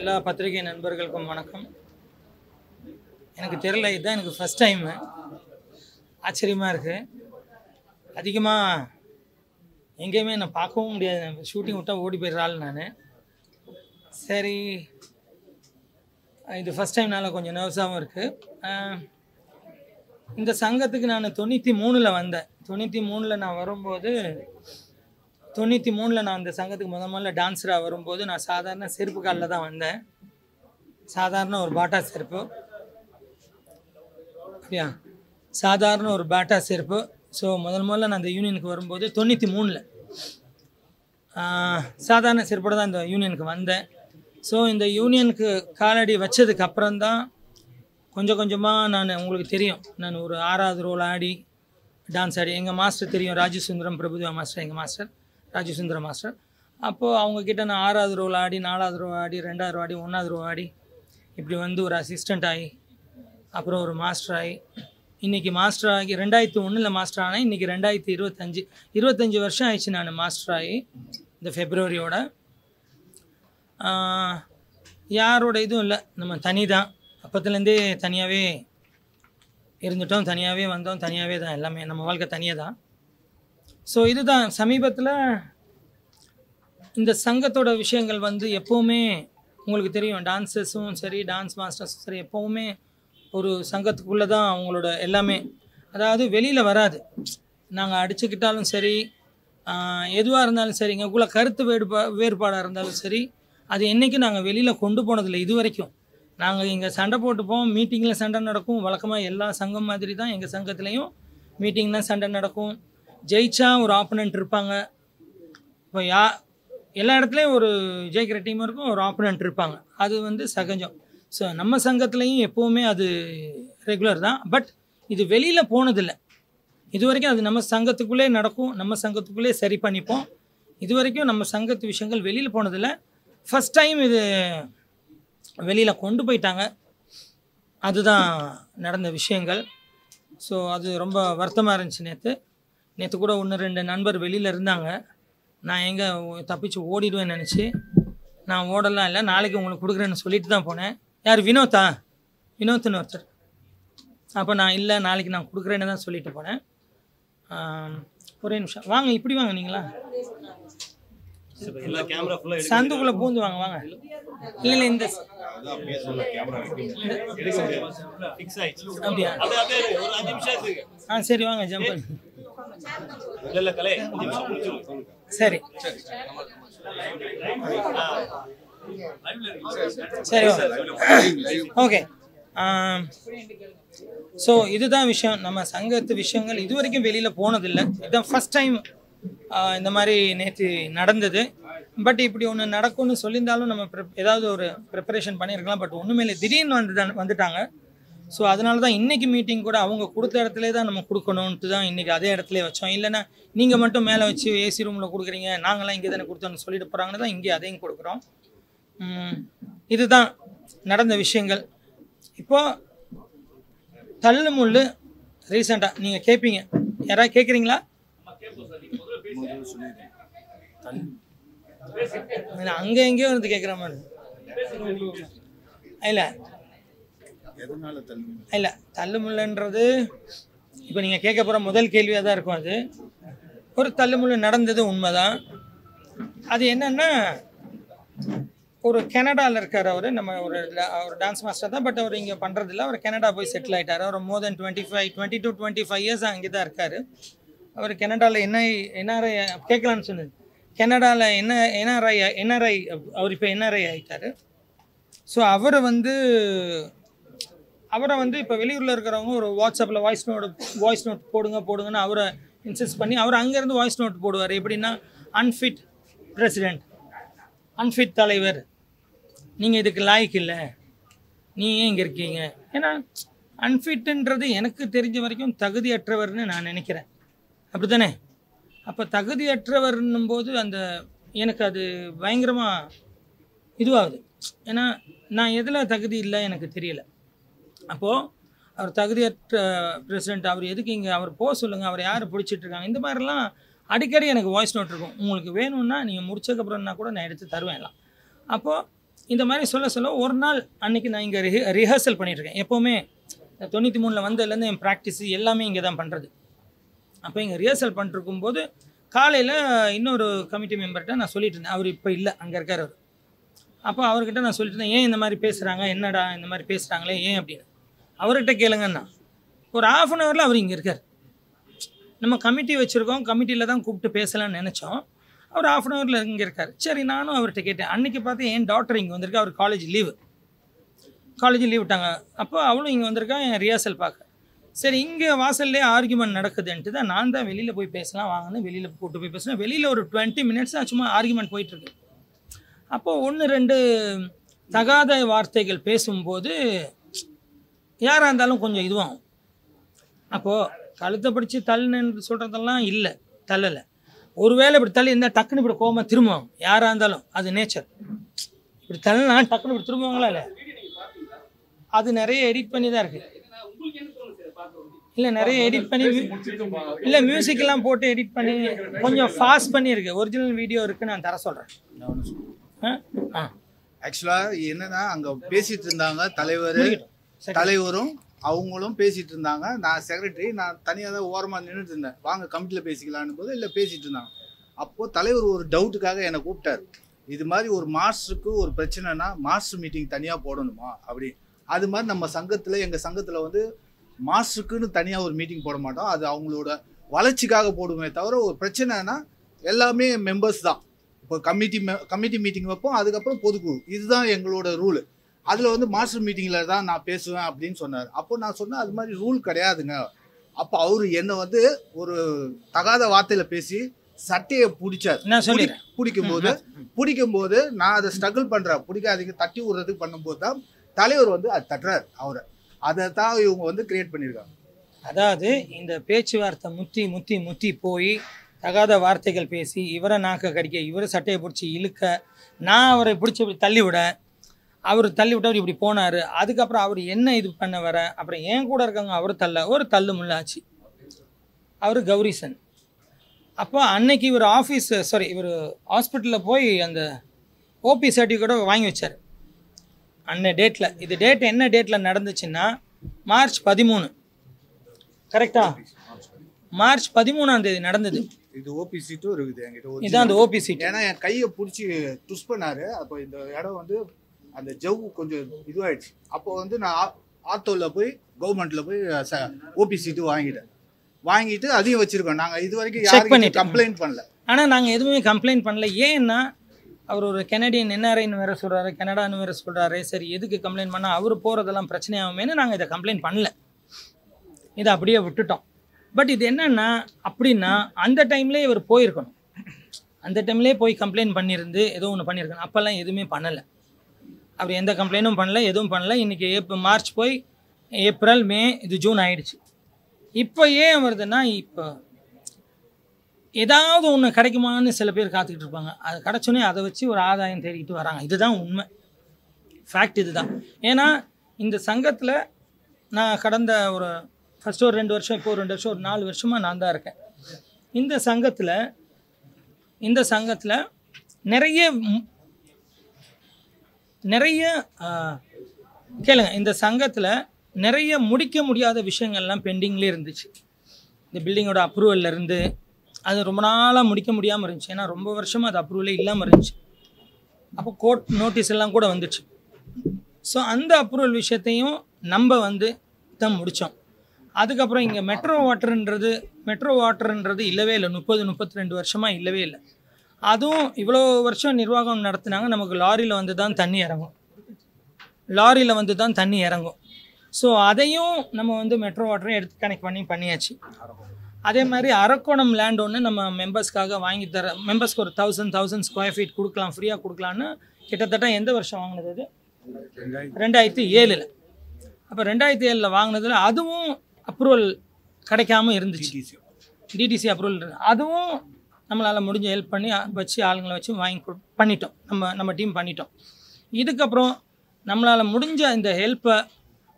எல்லா பத்திரிகை நண்பர்களுக்கும் வணக்கம். எனக்கு தெரியல, இதுதான் எனக்கு ஃபஸ்ட் டைமு. ஆச்சரியமாக இருக்குது. அதிகமாக எங்கேயுமே நான் பார்க்கவும் முடியாது. ஷூட்டிங் விட்டால் ஓடி போயிடுறாள் நான். சரி, இது ஃபஸ்ட் டைம்னால கொஞ்சம் நர்வஸாகவும் இருக்குது. இந்த சங்கத்துக்கு நான் 93ல் வந்தேன். 93ல் நான் வரும்போது 93ல் நான் இந்த சங்கத்துக்கு முதல்ல டான்ஸராக வரும்போது நான் சாதாரண செருப்பு காலில் தான் வந்தேன். சாதாரண ஒரு பாட்டா செருப்பு. அப்படியா, சாதாரண ஒரு பாட்டா செருப்பு. ஸோ முதல்ல நான் இந்த யூனியனுக்கு வரும்போது 93ல் சாதாரண செருப்போடு தான் இந்த யூனியனுக்கு வந்தேன். ஸோ இந்த யூனியனுக்கு காலடி வச்சதுக்கு அப்புறம்தான் கொஞ்சம் கொஞ்சமாக நான், உங்களுக்கு தெரியும், நான் ஒரு 6வது ரோல் ஆடி டான்ஸ் ஆடி, எங்கள் மாஸ்டர் தெரியும், ராஜசுந்தரம் பிரபுதேவா மாஸ்டர், எங்கள் மாஸ்டர் ராஜசுந்தரம் மாஸ்டர். அப்போது அவங்கக்கிட்ட நான் 6வது ரோல் ஆடி, 4வது ரோல் ஆடி, 2வது ரோல் ஆடி, 1வது ரோல் ஆடி, இப்படி வந்து ஒரு அசிஸ்டண்ட் ஆகி, அப்புறம் ஒரு மாஸ்டர் ஆகி, இன்றைக்கி மாஸ்டர் ஆகி 2001ல் மாஸ்டர் ஆனேன். இன்றைக்கி 2025 வருஷம் ஆயிடுச்சு நான் மாஸ்டர் ஆகி. இந்த ஃபெப்ரவரியோட யாரோட இதுவும் இல்லை, நம்ம தனி தான். அப்போத்துலேருந்தே தனியாகவே இருந்துட்டோம், தனியாகவே வந்தோம், தனியாகவே தான் எல்லாமே, நம்ம வாழ்க்கை தனியாக தான். ஸோ இதுதான் சமீபத்தில் இந்த சங்கத்தோட விஷயங்கள் வந்து எப்போவுமே உங்களுக்கு தெரியும், டான்ஸஸும் சரி, டான்ஸ் மாஸ்டர்ஸும் சரி, எப்போவுமே ஒரு சங்கத்துக்குள்ளே தான் அவங்களோட எல்லாமே. அதாவது வெளியில் வராது. நாங்கள் அடிச்சுக்கிட்டாலும் சரி, எதுவாக இருந்தாலும் சரி, எங்களுக்குள்ள கருத்து வேறுபாடாக இருந்தாலும் சரி, அது என்றைக்கும் நாங்கள் வெளியில் கொண்டு போனதில்லை இது வரைக்கும். நாங்கள் இங்கே சண்டை போட்டுப்போம், மீட்டிங்கில் சண்டை நடக்கும். வழக்கமாக எல்லா சங்கம் மாதிரி தான் எங்கள் சங்கத்துலேயும் மீட்டிங்கில் சண்டை நடக்கும். ஜெயிச்சா ஒரு ஆப்பனண்ட் இருப்பாங்க. இப்போ எல்லா இடத்துலையும் ஒரு ஜெயிக்கிற டீம் இருக்கும், ஒரு ஆப்பனண்ட் இருப்பாங்க. அது வந்து சகஜம். ஸோ நம்ம சங்கத்துலேயும் எப்போவுமே அது ரெகுலர் தான். பட் இது வெளியில் போனதில்லை இது வரைக்கும். அது நம்ம சங்கத்துக்குள்ளே நடக்கும், நம்ம சங்கத்துக்குள்ளே சரி பண்ணிப்போம். இது வரைக்கும் நம்ம சங்கத்து விஷயங்கள் வெளியில் போனதில்லை. ஃபஸ்ட் டைம் இது வெளியில் கொண்டு போயிட்டாங்க. அதுதான் நடந்த விஷயங்கள். ஸோ அது ரொம்ப வருத்தமாக இருந்துச்சு. நேற்று கூட 1-2 நண்பர் வெளியில் இருந்தாங்க. நான் எங்கே தப்பிச்சு ஓடிடுவேன்னு நினச்சி நான் ஓடலாம் இல்லை, நாளைக்கு உங்களுக்கு கொடுக்குறேன்னு சொல்லிட்டு தான் போனேன். யார், வினோத்னு ஒருத்தர். அப்போ நான் இல்லை, நாளைக்கு நான் கொடுக்குறேன்னு தான் சொல்லிட்டு போனேன். ஒரே நிமிஷம் வாங்க, இப்படி வாங்க, நீங்களா சந்துக்குள்ளே பூந்து வாங்க வாங்க. இல்லை இந்த அப்படியா, சரி வாங்க, ஜம்ப். சரி சரி ஓகே. ஸோ இதுதான் விஷயம். நம்ம சங்கத்து விஷயங்கள் இது வரைக்கும் வெளியில் போனதில்லை. இதுதான் ஃபஸ்ட் டைம் இந்த மாதிரி நேற்று நடந்தது. பட் இப்படி ஒன்று நடக்கும்னு சொல்லியிருந்தாலும் நம்ம ஏதாவது ஒரு ப்ரிப்பரேஷன் பண்ணியிருக்கலாம். பட் ஒன்றுமே இல்லை, திடீர்னு வந்துட்டாங்க. ஸோ அதனால தான் இன்றைக்கி மீட்டிங் கூட அவங்க கொடுத்த இடத்துல தான் நம்ம கொடுக்கணுன்ட்டு தான் இன்றைக்கி அதே இடத்துல வச்சோம். இல்லைன்னா நீங்கள் மட்டும் மேலே வச்சு ஏசி ரூமில் கொடுக்குறீங்க, நாங்களாம் இங்கே தானே கொடுத்தோன்னு சொல்லிட்டு போகிறாங்கன்னு தான் இங்கே அதையும் கொடுக்குறோம். இதுதான் நடந்த விஷயங்கள். இப்போது தள்ளுமுள்ளு ரீசெண்டாக நீங்கள் கேட்பீங்க, யாராவது கேட்குறீங்களா? அங்கே எங்கேயோ வந்து கேட்குற மாதிரி இல்லை இல்லை. தள்ளுமுள்ளுன்றது இப்போ நீங்கள் கேட்க போகிற முதல் கேள்வியாக தான் இருக்கும். அது ஒரு தள்ளுமுள்ளு நடந்தது, உண்மைதான். அது என்னன்னா, ஒரு கனடாவில் இருக்கார் அவர். நம்ம ஒரு டான்ஸ் மாஸ்டர் தான், பட் அவர் இங்கே பண்ணுறதில்ல. அவர் கனடா போய் செட்டில் ஆகிட்டார். அவர் மோர் தென் 25 இயர்ஸ் அங்கே தான் இருக்கார். அவர் கனடாவில் என்ஆர்ஐ கேட்கலான்னு சொன்னது. கனடாவில் என்ஆர்ஐ அவர் இப்போ என்ஆர்ஐ ஆகிட்டார். ஸோ அவரை வந்து இப்போ வெளியூரில் இருக்கிறவங்க ஒரு வாட்ஸ்அப்பில் வாய்ஸ் நோட் போடுங்கன்னு அவரை இன்சிஸ்ட் பண்ணி அவர் அங்கேருந்து வாய்ஸ் நோட் போடுவார். எப்படின்னா, அன்ஃபிட் பிரசிடெண்ட், அன்ஃபிட் தலைவர், நீங்கள் இதுக்கு லாய்க்கு இல்லை, நீங்கள் ஏன் இங்கே இருக்கீங்க? ஏன்னா அன்ஃபிட்டுன்றது எனக்கு தெரிஞ்ச வரைக்கும் தகுதியற்றவர்னு நான் நினைக்கிறேன். அப்படி தானே? அப்போ தகுதியற்றவர்னும் போது எனக்கு அது பயங்கரமாக இதுவாகுது. ஏன்னா நான் எதில் தகுதி இல்லை எனக்கு தெரியல. அப்போது அவர் தகுதியற்ற பிரசிடெண்ட், அவர் எதுக்கு இங்கே, அவர் போக சொல்லுங்கள், அவர் யார் பிடிச்சிட்ருக்காங்க, இந்த மாதிரிலாம் அடிக்கடி எனக்கு வாய்ஸ் நோட் இருக்கும். உங்களுக்கு வேணும்னா நீங்கள் முடிச்சதுக்கப்புறம்னா கூட நான் எடுத்து தருவேன் எல்லாம். அப்போது இந்த மாதிரி சொல்ல ஒரு நாள் அன்றைக்கி நான் இங்கே ரிஹர்சல் பண்ணிகிட்ருக்கேன். எப்போவுமே 93 வந்ததுலேருந்து என் ப்ராக்டிஸ் எல்லாமே இங்கே தான் பண்ணுறது. அப்போ இங்கே ரிஹர்சல் பண்ணிருக்கும்போது காலையில் இன்னொரு கமிட்டி மெம்பர்கிட்ட நான் சொல்லிட்டு இருந்தேன். அவர் இப்போ இல்லை, அங்கே இருக்கார் அவர். அப்போ அவர்கிட்ட நான் சொல்லிட்டு இருந்தேன், ஏன் இந்த மாதிரி பேசுகிறாங்க, என்னடா இந்த மாதிரி பேசுகிறாங்களே ஏன் அப்படின்னு. அவர்கிட்ட கேளுங்கண்ணா. ஒரு 1/2 hourல அவர் இங்கே இருக்கார். நம்ம கமிட்டி வச்சுருக்கோம், கமிட்டியில் தான் கூப்பிட்டு பேசலாம்னு நினச்சோம். அவர் 1/2 hourல இங்கே இருக்கார். சரி, நானும் அவர்கிட்ட கேட்டேன். அன்றைக்கி பார்த்து என் டாக்டர் இங்கே வந்திருக்கா. அவர் காலேஜ் லீவ் விட்டாங்க. அப்போ அவளும் இங்கே வந்திருக்கா என் ரிஹர்சல் பார்க்க. சரி, இங்கே வாசல்லே ஆர்குமெண்ட் நடக்குதுன்ட்டு தான் நான் தான் வெளியில் போய் பேசலாம் வாங்கன்னு வெளியில் கூப்பிட்டு போய் பேசினேன். வெளியில் ஒரு 20 minutes தான் சும்மா ஆர்குமெண்ட் போயிட்டுருக்கு. அப்போது 1-2 தகாத வார்த்தைகள் பேசும்போது யாராக இருந்தாலும் கொஞ்சம் இதுவாகும். அப்போது கழுத்தை பிடிச்சி தள்ளுன்னு சொல்கிறதெல்லாம் இல்லை, தள்ளலை. ஒருவேளை இப்படி தள்ளி இருந்தால் டக்குன்னு இப்படி கோபமாக திரும்புவாங்க. யாராக இருந்தாலும் அது நேச்சர். இப்படி தள்ளினா டக்குன்னு இப்படி திரும்புவாங்களா இல்லை? அது நிறைய எடிட் பண்ணி தான் இருக்குது. இல்லை, நிறைய எடிட் பண்ணி இல்லை, மியூசிக்கெல்லாம் போட்டு எடிட் பண்ணி கொஞ்சம் ஃபாஸ்ட் பண்ணியிருக்கு. ஒரிஜினல் வீடியோ இருக்குது, நான் தர சொல்கிறேன். ஆக்சுவலாக என்னன்னா அங்கே பேசிகிட்டு இருந்தாங்க தலைவரும் அவங்களும் பேசிகிட்டு இருந்தாங்க. நான் செக்ரட்டரி, நான் தனியாக தான் ஓரமாக நின்றுட்டு இருந்தேன். வாங்க கமிட்டியில் பேசிக்கலான்னு போது இல்லை பேசிகிட்டு இருந்தாங்க. அப்போது தலைவர் ஒரு டவுட்டுக்காக என்னை கூப்பிட்டார். இது மாதிரி ஒரு மாஸ்டருக்கு ஒரு பிரச்சனைனா மாஸ்டர் மீட்டிங் தனியாக போடணுமா அப்படி. அது மாதிரி நம்ம சங்கத்தில் எங்கள் சங்கத்தில் வந்து மாஸ்டருக்குன்னு தனியாக ஒரு மீட்டிங் போட மாட்டோம். அது அவங்களோட வளர்ச்சிக்காக போடுமே தவிர ஒரு பிரச்சனைனா எல்லாமே மெம்பர்ஸ் தான். இப்போ கமிட்டி மீட்டிங் வைப்போம், அதுக்கப்புறம் பொதுக்குழு, இதுதான் எங்களோட ரூலு. அதில் வந்து மாஸ்டர் மீட்டிங்கில் தான் நான் பேசுவேன் அப்படின்னு சொன்னார். அப்போ நான் சொன்னேன் அது மாதிரி ரூல் கிடையாதுங்க. அப்போ அவர் என்னை வந்து ஒரு தகாத வார்த்தையில் பேசி சட்டையை பிடிச்சார். பிடிக்கும்போது நான் அதை ஸ்ட்ரகிள் பண்ணுறேன், பிடிக்காதீங்க தட்டி விடுறதுக்கு பண்ணும்போது தான் தலைவர் வந்து அது தட்டுறார் அவரை. அதை தான் இவங்க வந்து கிரியேட் பண்ணியிருக்காங்க. அதாவது இந்த பேச்சுவார்த்தை முத்தி போய் தகாத வார்த்தைகள் பேசி இவரை நாக்க கடிக்க, இவரை சட்டையை பிடிச்சி இழுக்க, நான் அவரை பிடிச்சி இப்படி தள்ளிவிட, அவர் தள்ளிவிட்டவர் இப்படி போனார். அதுக்கப்புறம் அவர் என்ன இது பண்ண வர, அப்புறம் ஏன் கூட இருக்காங்க அவர் ஒரு தள்ளு முள்ளாச்சு. அவர் கௌரிசன். அப்போ அன்னைக்கு இவர் இவர் ஹாஸ்பிட்டலில் போய் அந்த ஓபி சர்டிஃபிகேட்டை வாங்கி வச்சார் அன்னை டேட்டில். இது டேட் என்ன டேட்டில் நடந்துச்சுன்னா மார்ச் 13, கரெக்டா? மார்ச் 13ஆம் தேதி நடந்தது. இது ஓபி சீட்டும் இருக்குது என்கிட்ட. இதான் அந்த ஓபி சீட். ஏன்னா என் கையை பிடிச்சி ட்விஸ்ட் பண்ணாரு. அப்போ இந்த இடம் வந்து அந்த ஜவ்வு கொஞ்சம் இதுவாயிடுச்சு. அப்போ வந்து நான் ஆத்தோவில் போய் கவர்மெண்ட்டில் போய் ஓபி சீட்டு வாங்கிட்டு அதையும் வச்சுருக்கோம். நாங்கள் இது வரைக்கும் யாருக்கும் கம்ப்ளைண்ட் பண்ணல. ஆனால் நாங்கள் எதுவுமே கம்ப்ளைண்ட் பண்ணல. ஏன்னா அவர் ஒரு கெனடியன் என்ஆர்ஐன்னு வேறு சொல்கிறாரு, கனடான்னு வேறு சொல்கிறாரு. சரி, எதுக்கு கம்ப்ளைண்ட் பண்ணால் அவர் போகிறதெல்லாம் பிரச்சனையாகுமேனு நாங்கள் இதை கம்ப்ளைண்ட் பண்ணல, இதை அப்படியே விட்டுட்டோம். பட் இது என்னென்னா அப்படின்னா அந்த டைம்லேயே இவர் போயிருக்கணும். அந்த டைம்லேயே போய் கம்ப்ளைண்ட் பண்ணியிருந்து ஏதோ ஒன்று பண்ணியிருக்கணும். அப்போல்லாம் எதுவுமே பண்ணலை. அவர் எந்த கம்ப்ளைண்ட்டும் பண்ணல, எதுவும் பண்ணல. இன்றைக்கி மார்ச் போய் ஏப்ரல், மே, இது ஜூன் ஆகிடுச்சு. இப்போ ஏன் வருதுன்னா இப்போ ஏதாவது ஒன்று கிடைக்குமான்னு சில பேர் காத்துக்கிட்டு இருப்பாங்க. அது கிடச்சோன்னே அதை வச்சு ஒரு ஆதாயம் தேடிக்கிட்டு வராங்க. இதுதான் உண்மை, ஃபேக்ட் இதுதான். ஏன்னா இந்த சங்கத்தில் நான் கடந்த ஃபஸ்ட்டு ஒரு 2 வருஷம், இப்போ ஒரு 2 வருஷம், ஒரு 4 வருஷமாக நான் தான் இருக்கேன். இந்த சங்கத்தில் நிறைய கேளுங்க, இந்த சங்கத்தில் நிறைய முடிக்க முடியாத விஷயங்கள்லாம் பெண்டிங்லேயே இருந்துச்சு. இந்த பில்டிங்கோட அப்ரூவல்லேருந்து அது ரொம்ப நாளாக முடிக்க முடியாமல் இருந்துச்சு. ஏன்னா ரொம்ப வருஷமாக அது அப்ரூவலே இல்லாமல் இருந்துச்சு. அப்போ கோர்ட் நோட்டீஸ் எல்லாம் கூட வந்துச்சு. ஸோ அந்த அப்ரூவல் விஷயத்தையும் நம்ம வந்து தான் முடித்தோம். அதுக்கப்புறம் இங்கே மெட்ரோ வாட்டருன்றது இல்லவே இல்லை. 32 வருஷமாக இல்லவே இல்லை. அதுவும் இவ்வளோ வருஷம் நிர்வாகம் நடத்துனாங்க. நமக்கு லாரியில் வந்து தான் தண்ணி இறங்கும். ஸோ அதையும் நம்ம வந்து மெட்ரோ வாட்டரையும் எடுத்து கனெக்ட் பண்ணியாச்சு. அதே மாதிரி அரக்கோணம் லேண்ட் ஒன்று நம்ம மெம்பர்ஸ்க்காக வாங்கி மெம்பர்ஸ்க்கு ஒரு 1000 ஸ்கொயர் ஃபீட் கொடுக்கலாம், ஃப்ரீயாக கொடுக்கலான்னு கிட்டத்தட்ட எந்த வருஷம் வாங்கினது? அது 2007. அப்போ 2007 வாங்கினதில் அதுவும் அப்ரூவல் கிடைக்காமல் இருந்துச்சு. டிடிசி அப்ரூவல் அதுவும் நம்மளால் முடிஞ்ச ஹெல்ப் பண்ணி வச்சு ஆளுங்களை வச்சு பண்ணிட்டோம். நம்ம டீம் பண்ணிட்டோம். இதுக்கப்புறம் நம்மளால் முடிஞ்ச இந்த ஹெல்ப்பை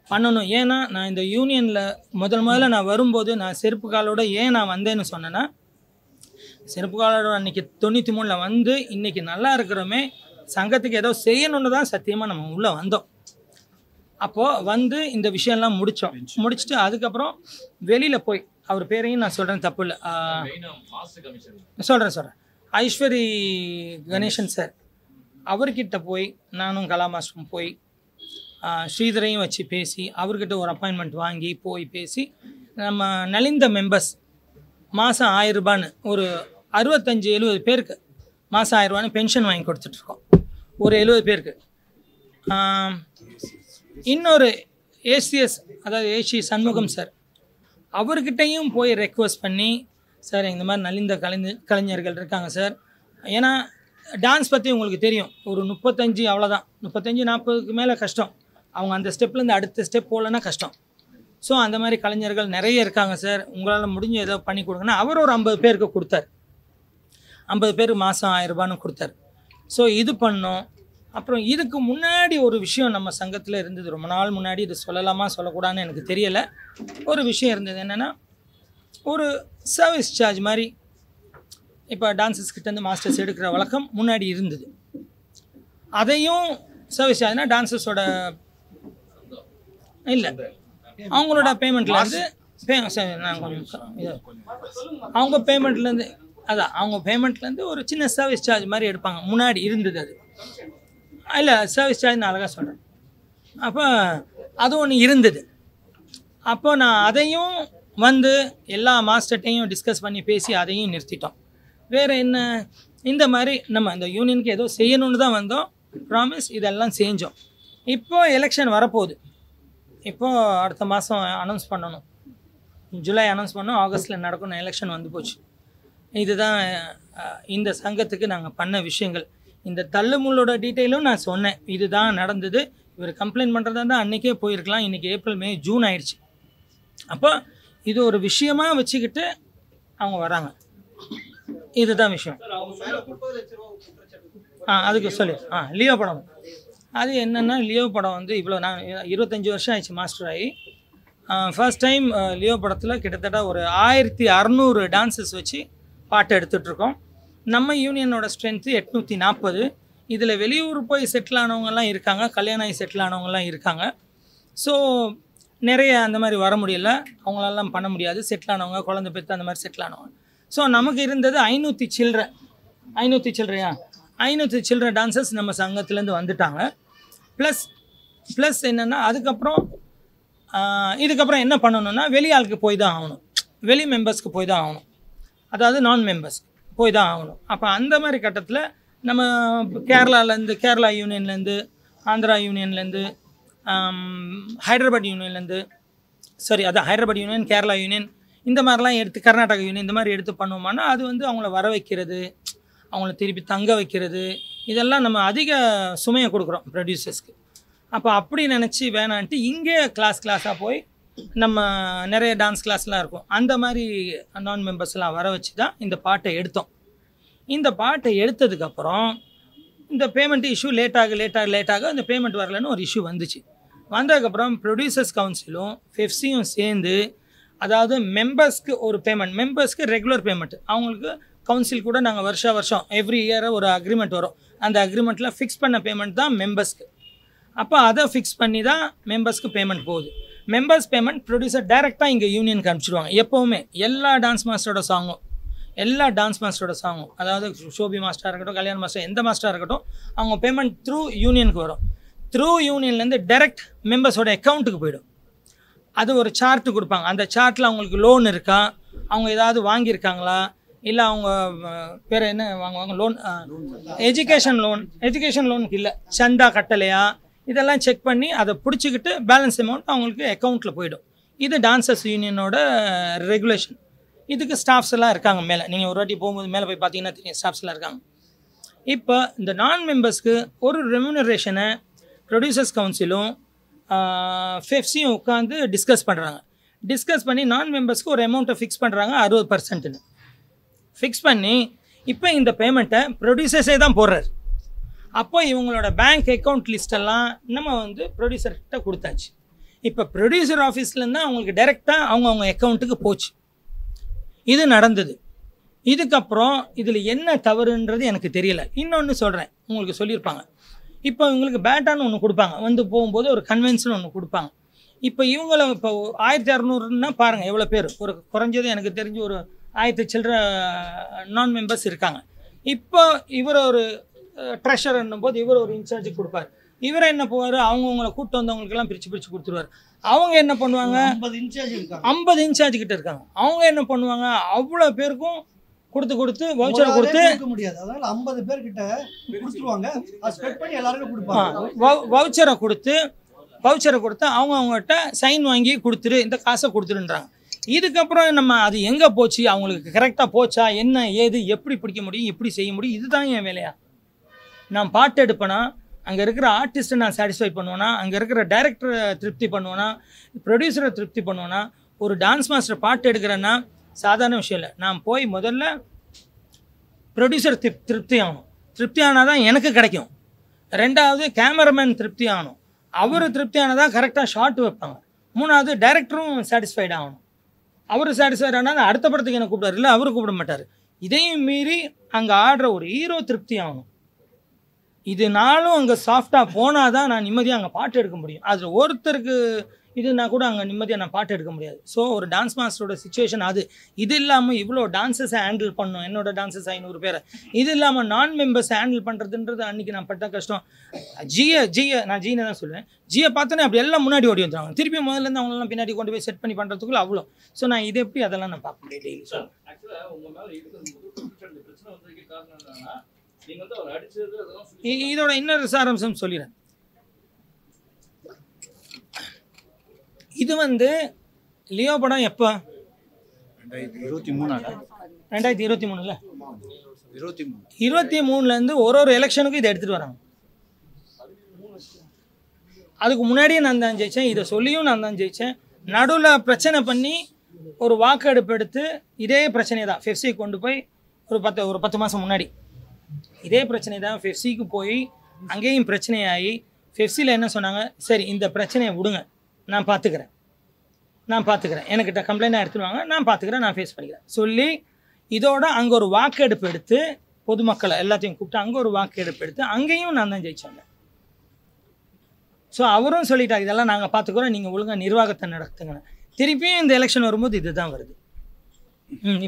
பண்ணணும். ஏன்னா நான் இந்த யூனியனில் முதல்ல நான் வரும்போது நான் செருப்பு காலோட ஏன் நான் வந்தேன்னு சொன்னேன்னா, செருப்பு காலோட அன்றைக்கி 93 வந்து இன்றைக்கி நல்லா இருக்கிறோமே சங்கத்துக்கு ஏதோ செய்யணுன்னு தான் சத்தியமாக நம்ம உள்ளே வந்தோம். அப்போது வந்து இந்த விஷயம்லாம் முடிச்சுட்டு அதுக்கப்புறம் வெளியில் போய் அவர் பேரையும் நான் சொல்கிறேன், தப்பு இல்லை, சொல்கிறேன் ஐஸ்வரி கணேசன் சார் அவர்கிட்ட போய் நானும் கலா மாஸ்டரும் போய் ஸ்ரீதரையும் வச்சு பேசி அவர்கிட்ட ஒரு அப்பாயின்மெண்ட் வாங்கி போய் பேசி நம்ம நலிந்த மெம்பர்ஸ் மாதம் 1000 ரூபான்னு ஒரு 65-70 பேருக்கு மாதம் 1000 ரூபான்னு பென்ஷன் வாங்கி கொடுத்துட்ருக்கோம் ஒரு 70 பேருக்கு. இன்னொரு ஏசிஎஸ் அதாவது ஏசி சண்முகம் சார் அவர்கிட்டையும் போய் ரெக்வஸ்ட் பண்ணி சார் இந்த மாதிரி நலிந்த கலைஞர்கள் இருக்காங்க சார், ஏன்னா டான்ஸ் பற்றி உங்களுக்கு தெரியும், ஒரு 35 அவ்வளோதான், 35-40க்கு மேலே கஷ்டம், அவங்க அந்த ஸ்டெப்லேருந்து அடுத்த ஸ்டெப் போகலன்னா கஷ்டம். ஸோ அந்த மாதிரி கலைஞர்கள் நிறைய இருக்காங்க சார், உங்களால் முடிஞ்ச ஏதோ பண்ணி கொடுங்கன்னா அவர் ஒரு 50 பேருக்கு கொடுத்தார், 50 பேருக்கு மாதம் 1000 ரூபான்னு கொடுத்தார். ஸோ இது பண்ணோம். அப்புறம் இதுக்கு முன்னாடி ஒரு விஷயம் நம்ம சங்கத்தில் இருந்தது, ரொம்ப நாள் முன்னாடி, இது சொல்லலாமா சொல்லக்கூடாதுன்னு எனக்கு தெரியலை. ஒரு விஷயம் இருந்தது என்னென்னா, ஒரு சர்வீஸ் சார்ஜ் மாதிரி இப்போ டான்ஸர்ஸ்கிட்டேருந்து மாஸ்டர்ஸ் எடுக்கிற வழக்கம் முன்னாடி இருந்தது. அதையும் சர்வீஸ் சார்ஜ்னால் டான்ஸர்ஸோட இல்லை அவங்களோட பேமெண்ட்லேருந்து அவங்க பேமெண்ட்லேருந்து அதான் அவங்க பேமெண்ட்லேருந்து ஒரு சின்ன சர்வீஸ் சார்ஜ் மாதிரி எடுப்பாங்க, முன்னாடி இருந்தது. அது இல்லை சர்வீஸ் சார்ஜ் நான் அழகாக சொல்கிறேன். அப்போ அது ஒன்று இருந்தது. அப்போ நான் அதையும் வந்து எல்லா மாஸ்டர்ட்டையும் டிஸ்கஸ் பண்ணி பேசி அதையும் நிறுத்திட்டோம். வேறு என்ன, இந்த மாதிரி நம்ம இந்த யூனியனுக்கு ஏதோ செய்யணுன்னு தான் வந்தோம், ப்ராமிஸ் இதெல்லாம் செஞ்சோம். இப்போது எலெக்ஷன் வரப்போகுது, இப்போது அடுத்த மாதம் அனௌன்ஸ் பண்ணணும், ஜூலை அனௌன்ஸ் பண்ணோம், ஆகஸ்ட்டில் நடக்கணும், எலெக்ஷன் வந்து போச்சு. இதுதான் இந்த சங்கத்துக்கு நாங்கள் பண்ண விஷயங்கள். இந்த தள்ளுமுள்ளோட டீட்டெயிலும் நான் சொன்னேன், இதுதான் நடந்தது. இவர் கம்ப்ளைண்ட் பண்ணுறதா இருந்தால் அன்றைக்கே போயிருக்கலாம், இன்றைக்கி ஏப்ரல் மே ஜூன் ஆயிடுச்சு. அப்போ இது ஒரு விஷயமாக வச்சுக்கிட்டு அவங்க வராங்க, இதுதான் விஷயம். அதுக்கு சொல்லி லியோ படம், அது என்னென்னா லியோ படம் வந்து இவ்வளோ நான் 25 வருஷம் ஆயிடுச்சு மாஸ்டர் ஆகி. ஃபர்ஸ்ட் டைம் லியோ படத்தில் கிட்டத்தட்ட ஒரு 1600 டான்ஸஸ் வச்சு பாட்டு எடுத்துகிட்ருக்கோம். நம்ம யூனியனோட ஸ்ட்ரென்த்து 840. இதில் வெளியூர் போய் செட்டில் ஆனவங்கலாம் இருக்காங்க, கல்யாணம் ஆகி செட்டில் ஆனவங்கலாம் இருக்காங்க. ஸோ நிறைய அந்த மாதிரி வர முடியல, அவங்களெல்லாம் பண்ண முடியாது, செட்டில் ஆனவங்க குழந்தை பெற்று அந்த மாதிரி செட்டில் ஆனவங்க. ஸோ நமக்கு இருந்தது 500 சில்லற டான்சர்ஸ் நம்ம சங்கத்துலேருந்து வந்துட்டாங்க. ப்ளஸ் என்னென்னா அதுக்கப்புறம் இதுக்கப்புறம் என்ன பண்ணணுன்னா வெளி ஆளுக்கு போய் தான் ஆகணும், வெளி மெம்பர்ஸ்க்கு போய் தான் ஆகணும், அதாவது நான் மெம்பர்ஸ் போய் தான் ஆகணும். அப்போ அந்த மாதிரி கட்டத்தில் நம்ம கேரளாலேருந்து, கேரளா யூனியன்லேருந்து, ஆந்திரா யூனியன்லேருந்து, ஹைதராபாத் யூனியன்லேருந்து, அதான் ஹைதராபாத் யூனியன், கேரளா யூனியன், இந்த மாதிரிலாம் எடுத்து கர்நாடகா யூனியன் இந்த மாதிரி எடுத்து பண்ணுவோம்னா அது வந்து அவங்கள வர வைக்கிறது, அவங்கள திருப்பி தங்க வைக்கிறது, இதெல்லாம் நம்ம அதிக சுமையை கொடுக்குறோம் ப்ரொடியூசர்ஸ்க்கு. அப்போ அப்படி நினச்சி வேணான்ட்டு இங்கே கிளாஸாக போய் நம்ம நிறைய டான்ஸ் கிளாஸ்லாம் இருக்கும், அந்த மாதிரி நான் மெம்பர்ஸ்லாம் வர வச்சு தான் இந்த பாட்டை எடுத்தோம். இந்த பாட்டை எடுத்ததுக்கப்புறம் இந்த பேமெண்ட் இஷ்யூ லேட்டாக இந்த பேமெண்ட் வரலன்னு ஒரு இஷ்யூ வந்துச்சு. வந்ததுக்கப்புறம் ப்ரொடியூசர்ஸ் கவுன்சிலும் ஃபெஃப்சியும் சேர்ந்து, அதாவது மெம்பர்ஸ்க்கு ஒரு பேமெண்ட், மெம்பர்ஸ்க்கு ரெகுலர் பேமெண்ட், அவங்களுக்கு கவுன்சில் கூட நாங்கள் வருஷம் எவ்ரி இயர் ஒரு அக்ரிமெண்ட் வரும், அந்த அக்ரிமெண்ட்டில் ஃபிக்ஸ் பண்ண பேமெண்ட் தான் மெம்பர்ஸ்க்கு. அப்போ அதை ஃபிக்ஸ் பண்ணி தான் மெம்பர்ஸ்க்கு பேமெண்ட் போகுது. மெம்பர்ஸ் பேமெண்ட் ப்ரொடியூசர் டைரெக்டாக இங்கே யூனியனுக்கு அனுப்பிச்சிடுவாங்க. எப்போவுமே எல்லா டான்ஸ் மாஸ்டரோட சாங்கும், அதாவது ஷோபி மாஸ்டராக இருக்கட்டும், கல்யாண் மாஸ்டர், எந்த மாஸ்டராக இருக்கட்டும், அவங்க பேமெண்ட் த்ரூ யூனியனுக்கு வரும். த்ரூ யூனியன்லேருந்து டைரெக்ட் மெம்பர்ஸோட அக்கௌண்ட்டுக்கு போயிடும். அது ஒரு சார்ட்டு கொடுப்பாங்க, அந்த சார்ட்டில் அவங்களுக்கு லோன் இருக்கா, அவங்க ஏதாவது வாங்கியிருக்காங்களா, இல்லை அவங்க வேறு என்ன வாங்குவாங்க, லோன், எஜுகேஷன் லோனுக்கு இல்லை, சந்தா கட்டலையா, இதெல்லாம் செக் பண்ணி அதை பிடிச்சிக்கிட்டு பேலன்ஸ் அமௌண்ட் அவங்களுக்கு அக்கௌண்ட்டில் போயிடும். இது டான்சர்ஸ் யூனியனோட ரெகுலேஷன். இதுக்கு ஸ்டாஃப்ஸ் எல்லாம் இருக்காங்க மேலே, நீங்கள் ஒரு வாட்டி போகும்போது மேலே போய் பார்த்தீங்கன்னா தெரியும், ஸ்டாஃப்ஸ் எல்லாம் இருக்காங்க. இப்போ இந்த நான் மெம்பர்ஸ்க்கு ஒரு ரெம்யூனரேஷனை ப்ரொடியூசர்ஸ் கவுன்சிலும் ஃபெஃப்சியும் உட்காந்து டிஸ்கஸ் பண்ணி நான் மெம்பர்ஸ்க்கு ஒரு அமௌண்ட்டை ஃபிக்ஸ் பண்ணுறாங்க, 60%ன்னு ஃபிக்ஸ் பண்ணி இப்போ இந்த பேமெண்ட்டை ப்ரொடியூசர்ஸே தான் போடுறாரு. அப்போ இவங்களோட பேங்க் அக்கௌண்ட் லிஸ்ட்டெல்லாம் நம்ம வந்து ப்ரொடியூசர்கிட்ட கொடுத்தாச்சு. இப்போ ப்ரொடியூசர் ஆஃபீஸ்லேருந்து அவங்களுக்கு டைரெக்டாக அவங்க அக்கௌண்ட்டுக்கு போச்சு. இது நடந்தது. இதுக்கப்புறம் இதில் என்ன தவறுன்றது எனக்கு தெரியல. இன்னொன்று சொல்கிறேன், உங்களுக்கு சொல்லியிருப்பாங்க. இப்போ இவங்களுக்கு பேட்டான்னு ஒன்று கொடுப்பாங்க, வந்து போகும்போது ஒரு கன்வென்ஷன் ஒன்று கொடுப்பாங்க. இப்போ இவங்கள இப்போ 1600ன்னா பாருங்கள் எவ்வளோ பேர், ஒரு குறைஞ்சது எனக்கு தெரிஞ்சு ஒரு 1000 சில்லற நான் மெம்பர்ஸ் இருக்காங்க. இப்போ இவர் ஒரு ட்ரெஷர்ன்னும் போது இவர் ஒரு இன்சார்ஜ் கொடுப்பார். இவரை என்ன போவார், அவங்கவுங்களை கூப்பிட்டு வந்தவங்களுக்கெல்லாம் பிரித்து கொடுத்துருவார். அவங்க என்ன பண்ணுவாங்க, 50 இன்சார்ஜ் கிட்ட இருக்காங்க. அவங்க என்ன பண்ணுவாங்க, அவ்வளோ பேருக்கும் கொடுத்து வவுச்சரை கொடுத்து முடியாது. அதனால 50 பேர் கிட்ட கொடுத்துருவாங்க. ஸ்ப்ரெட் பண்ணி எல்லாருக்கும் கொடுப்பாங்க. வவுச்சரை கொடுத்து அவங்ககிட்ட சைன் வாங்கி கொடுத்துரு, இந்த காசை கொடுத்துருன்றாங்க. இதுக்கப்புறம் நம்ம அது எங்கே போச்சு, அவங்களுக்கு கரெக்டாக போச்சா, என்ன ஏது, எப்படி பிடிக்க முடியும், எப்படி செய்ய முடியும், இதுதான் என் வேலையா? நான் பாட்டு எடுப்பேனா, அங்கே இருக்கிற ஆர்டிஸ்ட்டை நான் சாட்டிஸ்ஃபை பண்ணுவேனா, அங்கே இருக்கிற டைரக்டரை திருப்தி பண்ணுவேனா, ப்ரொடியூசரை திருப்தி பண்ணுவேனா? ஒரு டான்ஸ் மாஸ்டர் பாட்டு எடுக்கிறேன்னா சாதாரண விஷயம் இல்லை. நான் போய் முதல்ல ப்ரொடியூசர் திருப்தி ஆகணும். திருப்தி ஆனால் தான் எனக்கு கிடைக்கும். ரெண்டாவது கேமராமேன் திருப்தி ஆகணும். அவர் திருப்தி ஆனால் தான் கரெக்டாக ஷாட் வைப்பாங்க. மூணாவது டைரக்டரும் சாட்டிஸ்ஃபைட் ஆகணும். அவர் சாட்டிஸ்ஃபைட் ஆனால் அடுத்த படத்துக்கு என்ன கூப்பிடாரு, இல்லை அவரு கூப்பிட மாட்டார். இதையும் மீறி அங்கே ஆடுற ஒரு ஹீரோ திருப்தி ஆகணும். இதனாலும் அங்கே சாஃப்டாக போனால் தான் நான் நிம்மதியாக அங்கே பாட்டு எடுக்க முடியும். அதில் ஒருத்தருக்கு இதுனா கூட அங்கே நிம்மதியாக நான் பாட்டு எடுக்க முடியாது. ஸோ ஒரு டான்ஸ் மாஸ்டரோட சுச்சுவேஷன் அது. இது இல்லாமல் இவ்வளோ டான்ஸஸை ஹேண்டில் பண்ணணும். என்னோட டான்ஸஸ் 500 பேரை. இது இல்லாமல் நான் மெம்பர்ஸை ஹேண்டில் பண்ணுறதுன்றது அன்றைக்கி நான் பட்ட கஷ்டம். நான் ஜீனை தான் சொல்லுவேன். ஜியை பார்த்தோன்னே அப்படி எல்லாம் முன்னாடி ஓடி வந்துடுவாங்க. திருப்பி முதல்லேருந்து அவங்களெல்லாம் பின்னாடி கொண்டு போய் செட் பண்ணி பண்ணுறதுக்குள்ள அவ்வளோ. ஸோ நான் இது எப்படி அதெல்லாம் நான் பார்க்க முடியாது டெய்லி. ஸோ இதோட இன்னொரு சாராம்சம் சொல்லிடுறேன். இது வந்து லியோ படம் எப்போ, 2023 23லேருந்து ஒரு எலெக்ஷனுக்கும் இதை எடுத்துகிட்டு வராங்க. அதுக்கு முன்னாடியே நான் தான் ஜெயித்தேன். இதை சொல்லியும் நான் தான் ஜெயித்தேன். நடுவில் பிரச்சனை பண்ணி ஒரு வாக்கெடுப்பு எடுத்து இதே பிரச்சனை தான் ஃபெஃப்சி கொண்டு போய் ஒரு 10 மாதம் முன்னாடி இதே பிரச்சனை தான் ஃபெஃப்சிக்கு போய் அங்கேயும் பிரச்சனையாகி ஃபெஃப்சியில் என்ன சொன்னாங்க, சரி இந்த பிரச்சனையை விடுங்க, நான் பார்த்துக்கிறேன், என்கிட்ட கம்ப்ளைண்டாக எடுத்துருவாங்க, நான் பார்த்துக்கிறேன், நான் ஃபேஸ் பண்ணிக்கிறேன் சொல்லி இதோட அங்கே ஒரு வாக்கெடுப்பு எடுத்து பொதுமக்களை எல்லாத்தையும் கூப்பிட்டு அங்கே ஒரு வாக்கெடுப்பு எடுத்து அங்கேயும் நான் தான் ஜெயிச்சாங்க. ஸோ அவரும் சொல்லிட்டாங்க, இதெல்லாம் நாங்கள் பார்த்துக்குறோம், நீங்கள் ஒழுங்காக நிர்வாகத்தை நடத்துங்க. திருப்பியும் இந்த எலெக்ஷன் வரும்போது இது தான் வருது.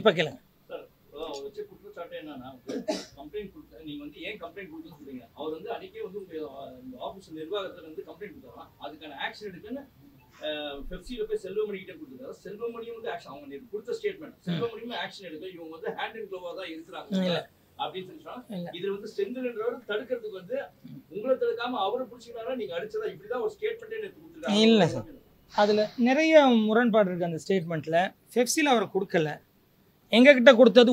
இப்போ கேளுங்க. நீங்க வந்து ஏன் கம்ப்ளைண்ட் கொடுத்து சொல்றீங்க? அவர் வந்து அன்னைக்கே வந்து உங்க ஆபீஸ் நிர்வாகத்துல இருந்து கம்ப்ளைண்ட் கொடுத்தாராம். அதுக்கான ஆக்ஷன் எடுக்கன்னு பெப்சில போய் செல்வமணி கிட்ட கொடுத்தாரு. செல்வமணியும் வந்து ஆக்ஷன், அவங்க கொடுத்த ஸ்டேட்மெண்ட், செல்வமணியும் ஆக்ஷன் எடுக்க இவங்க வந்து ஹேண்ட் அண்ட் க்ளோவா தான் இருக்கிறாங்க அப்படின்னு சொல்லி சொன்னா, இது வந்து செந்தில்ன்றவர் தடுக்கிறதுக்கு வந்து உங்களை தடுக்காம அவரை பிடிச்சிக்கிறாரா, நீங்க அடிச்சதா, இப்படிதான் ஒரு ஸ்டேட்மெண்ட்டே எனக்கு கொடுத்துருக்காங்க. இல்லை சார், அதில் நிறைய முரண்பாடு இருக்குது. அந்த ஸ்டேட்மெண்ட்டில் பெப்சியில் அவர் கொடுக்கல, எங்ககிட்ட கொடுத்தது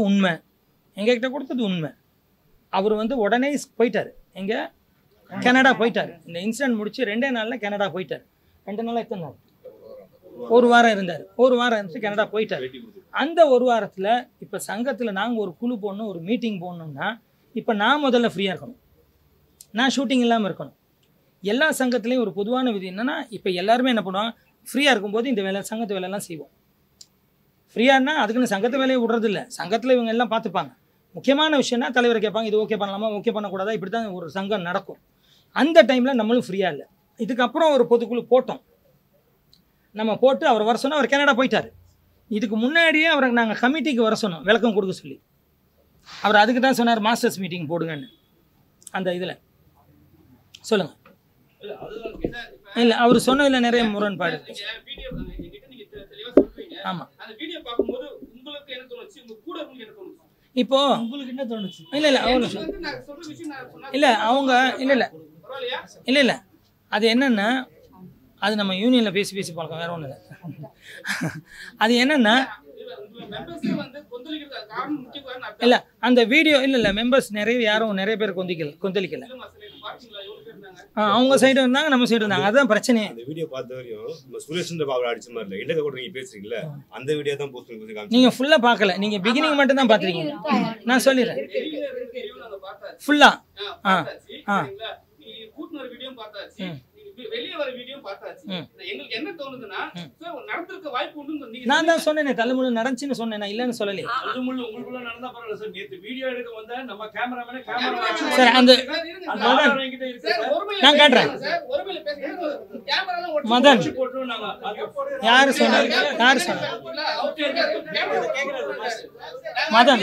உண்மை. அவர் வந்து உடனே போயிட்டார். எங்கே? கனடா போயிட்டார். இந்த இன்சிடென்ட் முடிச்சு 2 நாளில் கனடா போயிட்டார். 2 நாளாக எத்தனை நாள்? 1 வாரம் இருந்தார். 1 வாரம் இருந்துச்சு கனடா போயிட்டார். அந்த 1 வாரத்தில் இப்போ சங்கத்தில் நாங்கள் ஒரு குழு போடணும், ஒரு மீட்டிங் போடணும்னா இப்போ நான் முதல்ல ஃப்ரீயாக இருக்கணும், நான் ஷூட்டிங் இல்லாமல் இருக்கணும். எல்லா சங்கத்துலேயும் ஒரு பொதுவான விதி என்னென்னா, இப்போ எல்லாருமே என்ன பண்ணுவாங்க, ஃப்ரீயாக இருக்கும்போது இந்த வேலை சங்கத்து வேலையெல்லாம் செய்வோம். ஃப்ரீயானா அதுக்குன்னு சங்கத்து வேலையை விடுறதில்ல, சங்கத்தில் இவங்க எல்லாம் பார்த்துப்பாங்க. முக்கியமான விஷயம்னா தலைவர் கேட்பாங்க, இது ஓகே பண்ணலாமா, ஓகே பண்ணக்கூடாதா, இப்படி தான் ஒரு சங்கம் நடக்கும். அந்த டைமில் நம்மளும் ஃப்ரீயாக இல்லை. இதுக்கப்புறம் ஒரு பொதுக்குழு போட்டோம். நம்ம போட்டு அவர் வர சொன்னால் அவர் கனடா போயிட்டார். இதுக்கு முன்னாடியே அவரை நாங்கள் கமிட்டிக்கு வர சொன்னோம், விளக்கம் கொடுக்க சொல்லி. அவர் அதுக்கு தான் சொன்னார் மாஸ்டர்ஸ் மீட்டிங் போடுங்கன்னு. அந்த இதில் சொல்லுங்கள். இல்லை, அவர் சொன்னதில் நிறைய முரண்பாடு. ஆமாம், இப்போ உங்களுக்கு என்ன தோணுச்சு? இல்லை அது என்னன்னா, அது நம்ம யூனியன்ல பேசி பார்க்கலாம், வேற ஒண்ணு இல்லை. அது என்னன்னா, இல்ல அந்த வீடியோ இல்ல மெம்பர்ஸ் நிறைய பேர் கொந்தளிக்கல. அவங்க சைடு இருந்தாங்க, நம்ம சைடு இருந்தாங்க, அதுதான் பிரச்சனை. அந்த வீடியோ பார்த்த வரையும் சுரேஷ்ன்ற பாவல அடிச்ச மாதிரி இல்ல, இல்ல கூட நீங்க பேசுறீங்கல, அந்த வீடியோ தான் போஸ்ட் பண்ணி நீங்க ஃபுல்லா பார்க்கல, நீங்க பிகினிங் மட்டும் தான் பாத்துறீங்க. நான் சொல்லிறேன் ஃபுல்லா. நீ கூட்னர் வீடியோ பார்த்தாச்சு, நீங்க வெளியே வர வீடியோ பார்த்தாச்சு. எங்களுக்கு என்ன தோணுதுன்னா நடந்திருக்க வாய்ப்பு உண்டு. நான் தான் சொன்னேனே தள்ளுமுள்ளு நடந்துச்சுன்னு சொன்னேன், நான் இல்லைன்னு சொல்லலையே. தள்ளுமுள்ளு உங்களுக்குள்ள நடந்தா பரவாயில்ல சார். நேத்து வீடியோ எடுக்க வந்த நம்ம கேமராமேன் சார் அந்த நான் காட்டுறேன். மதன் யாரு சொன்னாரு? யாரு சொன்னாரு? மதன்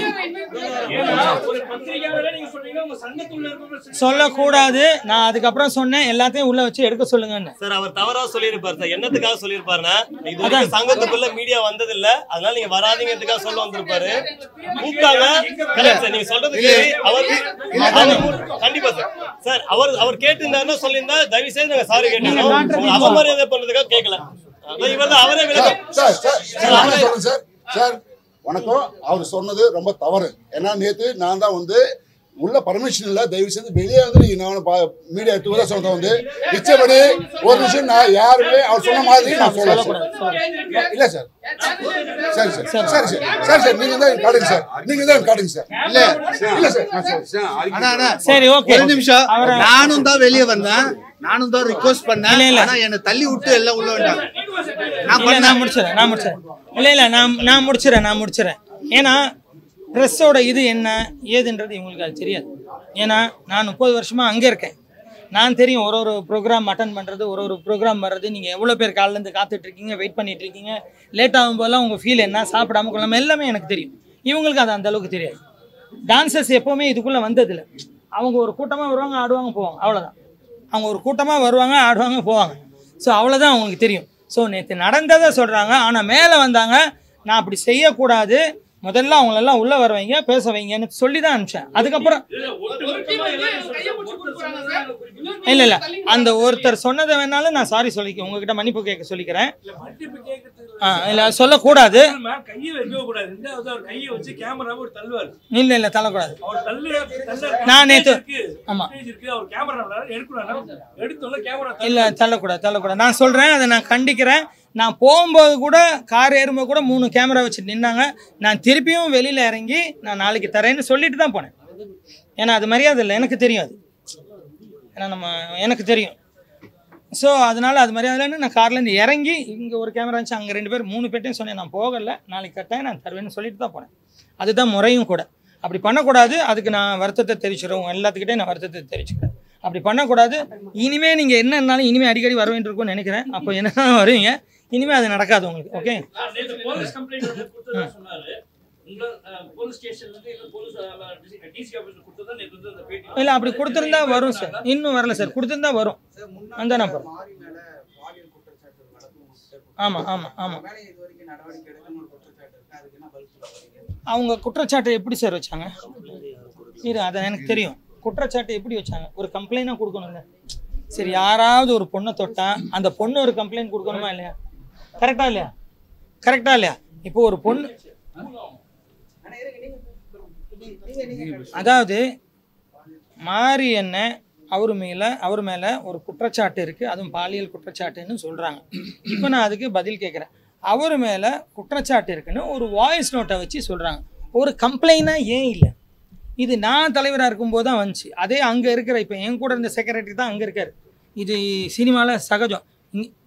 சொல்லக்கூடாது. நான் அதுக்கப்புறம் சொன்னேன் எல்லாத்தையும் உள்ள வச்சு எடுக்க சொல்லுங்கன்னு. சார் அவர் தவறா சொல்லியிருப்பாரு சார். என்னத்துக்காக சொல்லியிருப்பாருன்னா இது சங்கத்துக்குள்ள மீடியா வந்தது இல்ல, அதனால நீங்க வராதீங்கிறதுக்காக சொல்ல வந்திருப்பாரு. கூப்பிட்டாங்க. கரெக்ட் சார், நீங்க சொல்றது அவர் கண்டிப்பா சார். சார் அவர் கேட்டிருந்தாருன்னா சொல்லியிருந்தா தயவு செய்து நாங்க சாரி கேட்டோம். அவமரியாதை பண்றதுக்காக கேட்கல. இவர் தான் அவரே சார் வணக்கம். அவர் சொன்னது ரொம்ப தவறு. ஏன்னா நேற்று நான் தான் வந்து உள்ள பர்மிஷன் இல்லை, தயவு செய்து வெளியே வந்து நீங்க மீடியா எடுத்து சொல்றத வந்து மிச்சபடி ஒரு விஷயம் நான் யாருமே அவர் சொன்ன மாதிரி நான் சொல்லக்கூடாது. இல்ல சார், சரி சார், சரி சார், சரி சார், நீங்க தான் காட்டுங்க சார், நீங்க தான் காட்டுங்க சார். இல்ல இல்ல சார், சரி ஓகே. ஒரு நிமிஷம், நானும் தான் வெளியே வந்தேன், நானும் தான் ரிக்வெஸ்ட் பண்ணேன். ஆனா என்ன தள்ளி விட்டு எல்லாம் உள்ள வந்தாங்க. நான் முடிச்சிடறேன். இல்ல நான் முடிச்சிடறேன். ஏன்னா ப்ரெஸ்ஸோட இது என்ன ஏதுன்றது இவங்களுக்கு அது தெரியாது. ஏன்னா நான் 30 வருஷமாக அங்கே இருக்கேன். நான் தெரியும் ஒரு ப்ரோக்ராம் அட்டன் பண்ணுறது, ஒரு ப்ரோக்ராம் வர்றது. நீங்கள் எவ்வளோ பேர் காலிலேருந்து காத்துட்ருக்கீங்க, வெயிட் பண்ணிகிட்ருக்கீங்க, லேட் ஆகும்போதெல்லாம் உங்கள் ஃபீல் என்ன, சாப்பிடாம கொள்ளாமல் எல்லாமே எனக்கு தெரியும். இவங்களுக்கு அது அந்தளவுக்கு தெரியாது. டான்சர்ஸ் எப்போவுமே இதுக்குள்ளே வந்ததில்லை. அவங்க ஒரு கூட்டமாக வருவாங்க, ஆடுவாங்க, போவாங்க, அவ்வளோதான். அவங்க ஒரு கூட்டமாக வருவாங்க, ஆடுவாங்க, போவாங்க. ஸோ அவ்வளோதான் அவங்களுக்கு தெரியும். ஸோ நேற்று நடந்ததை சொல்கிறாங்க. ஆனால் மேலே வந்தாங்க, நான் அப்படி செய்யக்கூடாது, முதல்ல அவங்களெல்லாம் உள்ள வர வைங்க, பேச வைங்கன்னு சொல்லி தான் அனுப்பிச்சேன். அதுக்கப்புறம் இல்ல அந்த ஒருத்தர் சொன்னதை வேணாலும் நான் சாரி சொல்லிக்க, உங்ககிட்ட மன்னிப்பு கேட்க சொல்லிக்கிறேன். இல்ல சொல்லக்கூடாது. இல்ல தள்ளக்கூடாது. நான் நேற்று ஆமா இல்ல தள்ளக்கூடாது. நான் சொல்றேன், அதை நான் கண்டிக்கிறேன். நான் போகும்போது கூட கார் ஏறும்போது கூட 3 கேமரா வச்சுட்டு நின்னாங்க. நான் திருப்பியும் வெளியில் இறங்கி நான் நாளைக்கு தரேன்னு சொல்லிட்டு தான் போனேன். ஏன்னா அது மரியாதை இல்லை, எனக்கு தெரியும். அது ஏன்னா எனக்கு தெரியும். ஸோ அதனால் அது மரியாதை இல்லைன்னு நான் கார்லேருந்து இறங்கி இங்கே ஒரு கேமரா இருந்துச்சு, அங்கே 2 பேர் 3 பேர்ட்டையும் சொன்னேன், நான் போகலை, நாளைக்கு கட்டாயம் நான் தருவேன்னு சொல்லிட்டு தான் போனேன். அதுதான் முறையும் கூட. அப்படி பண்ணக்கூடாது. அதுக்கு நான் வருத்தத்தை தெரிவிச்சிடுறேன். எல்லாத்துக்கிட்டே நான் வருத்தத்தை தெரிவிச்சுக்கிறேன். அப்படி பண்ணக்கூடாது. இனிமேல் நீங்கள் என்னன்னாலும் இனிமேல் அடிக்கடி வர வேண்டியிருக்கும்னு நினைக்கிறேன். அப்போ என்ன வருவீங்க, இனிமேல் அது நடக்காது உங்களுக்கு. ஓகே. இல்லை அப்படி கொடுத்துருந்தா வரும் சார். இன்னும் வரல சார். கொடுத்துருந்தா வரும். அந்த நம்பர். ஆமாம் ஆமாம் ஆமாம். அவங்க குற்றச்சாட்டை எப்படி சார் வச்சாங்க? இது அதை எனக்கு தெரியும். குற்றச்சாட்டை எப்படி வச்சாங்க? ஒரு கம்ப்ளைண்டாக கொடுக்கணுங்க. சரி, யாராவது ஒரு பொண்ணை தொட்டா அந்த பொண்ணு ஒரு கம்ப்ளைண்ட் கொடுக்கணுமா இல்லையா? கரெக்டா இல்லையா? இப்போ ஒரு பொண்ணு, அதாவது மாரி என்ன அவர் மேலே ஒரு குற்றச்சாட்டு இருக்குது, அதுவும் பாலியல் குற்றச்சாட்டுன்னு சொல்கிறாங்க. இப்போ நான் அதுக்கு பதில் கேட்குறேன். அவர் மேலே குற்றச்சாட்டு இருக்குன்னு ஒரு வாய்ஸ் நோட்டை வச்சு சொல்கிறாங்க. ஒரு கம்ப்ளைண்டாக ஏன் இல்லை? இது நான் தலைவராக இருக்கும்போது தான் வந்துச்சு. அதே அங்கே இருக்கிற இப்போ என் கூட இருந்த செக்ரட்டரி தான் அங்கே இருக்கார். இது சினிமாவில் சகஜம்,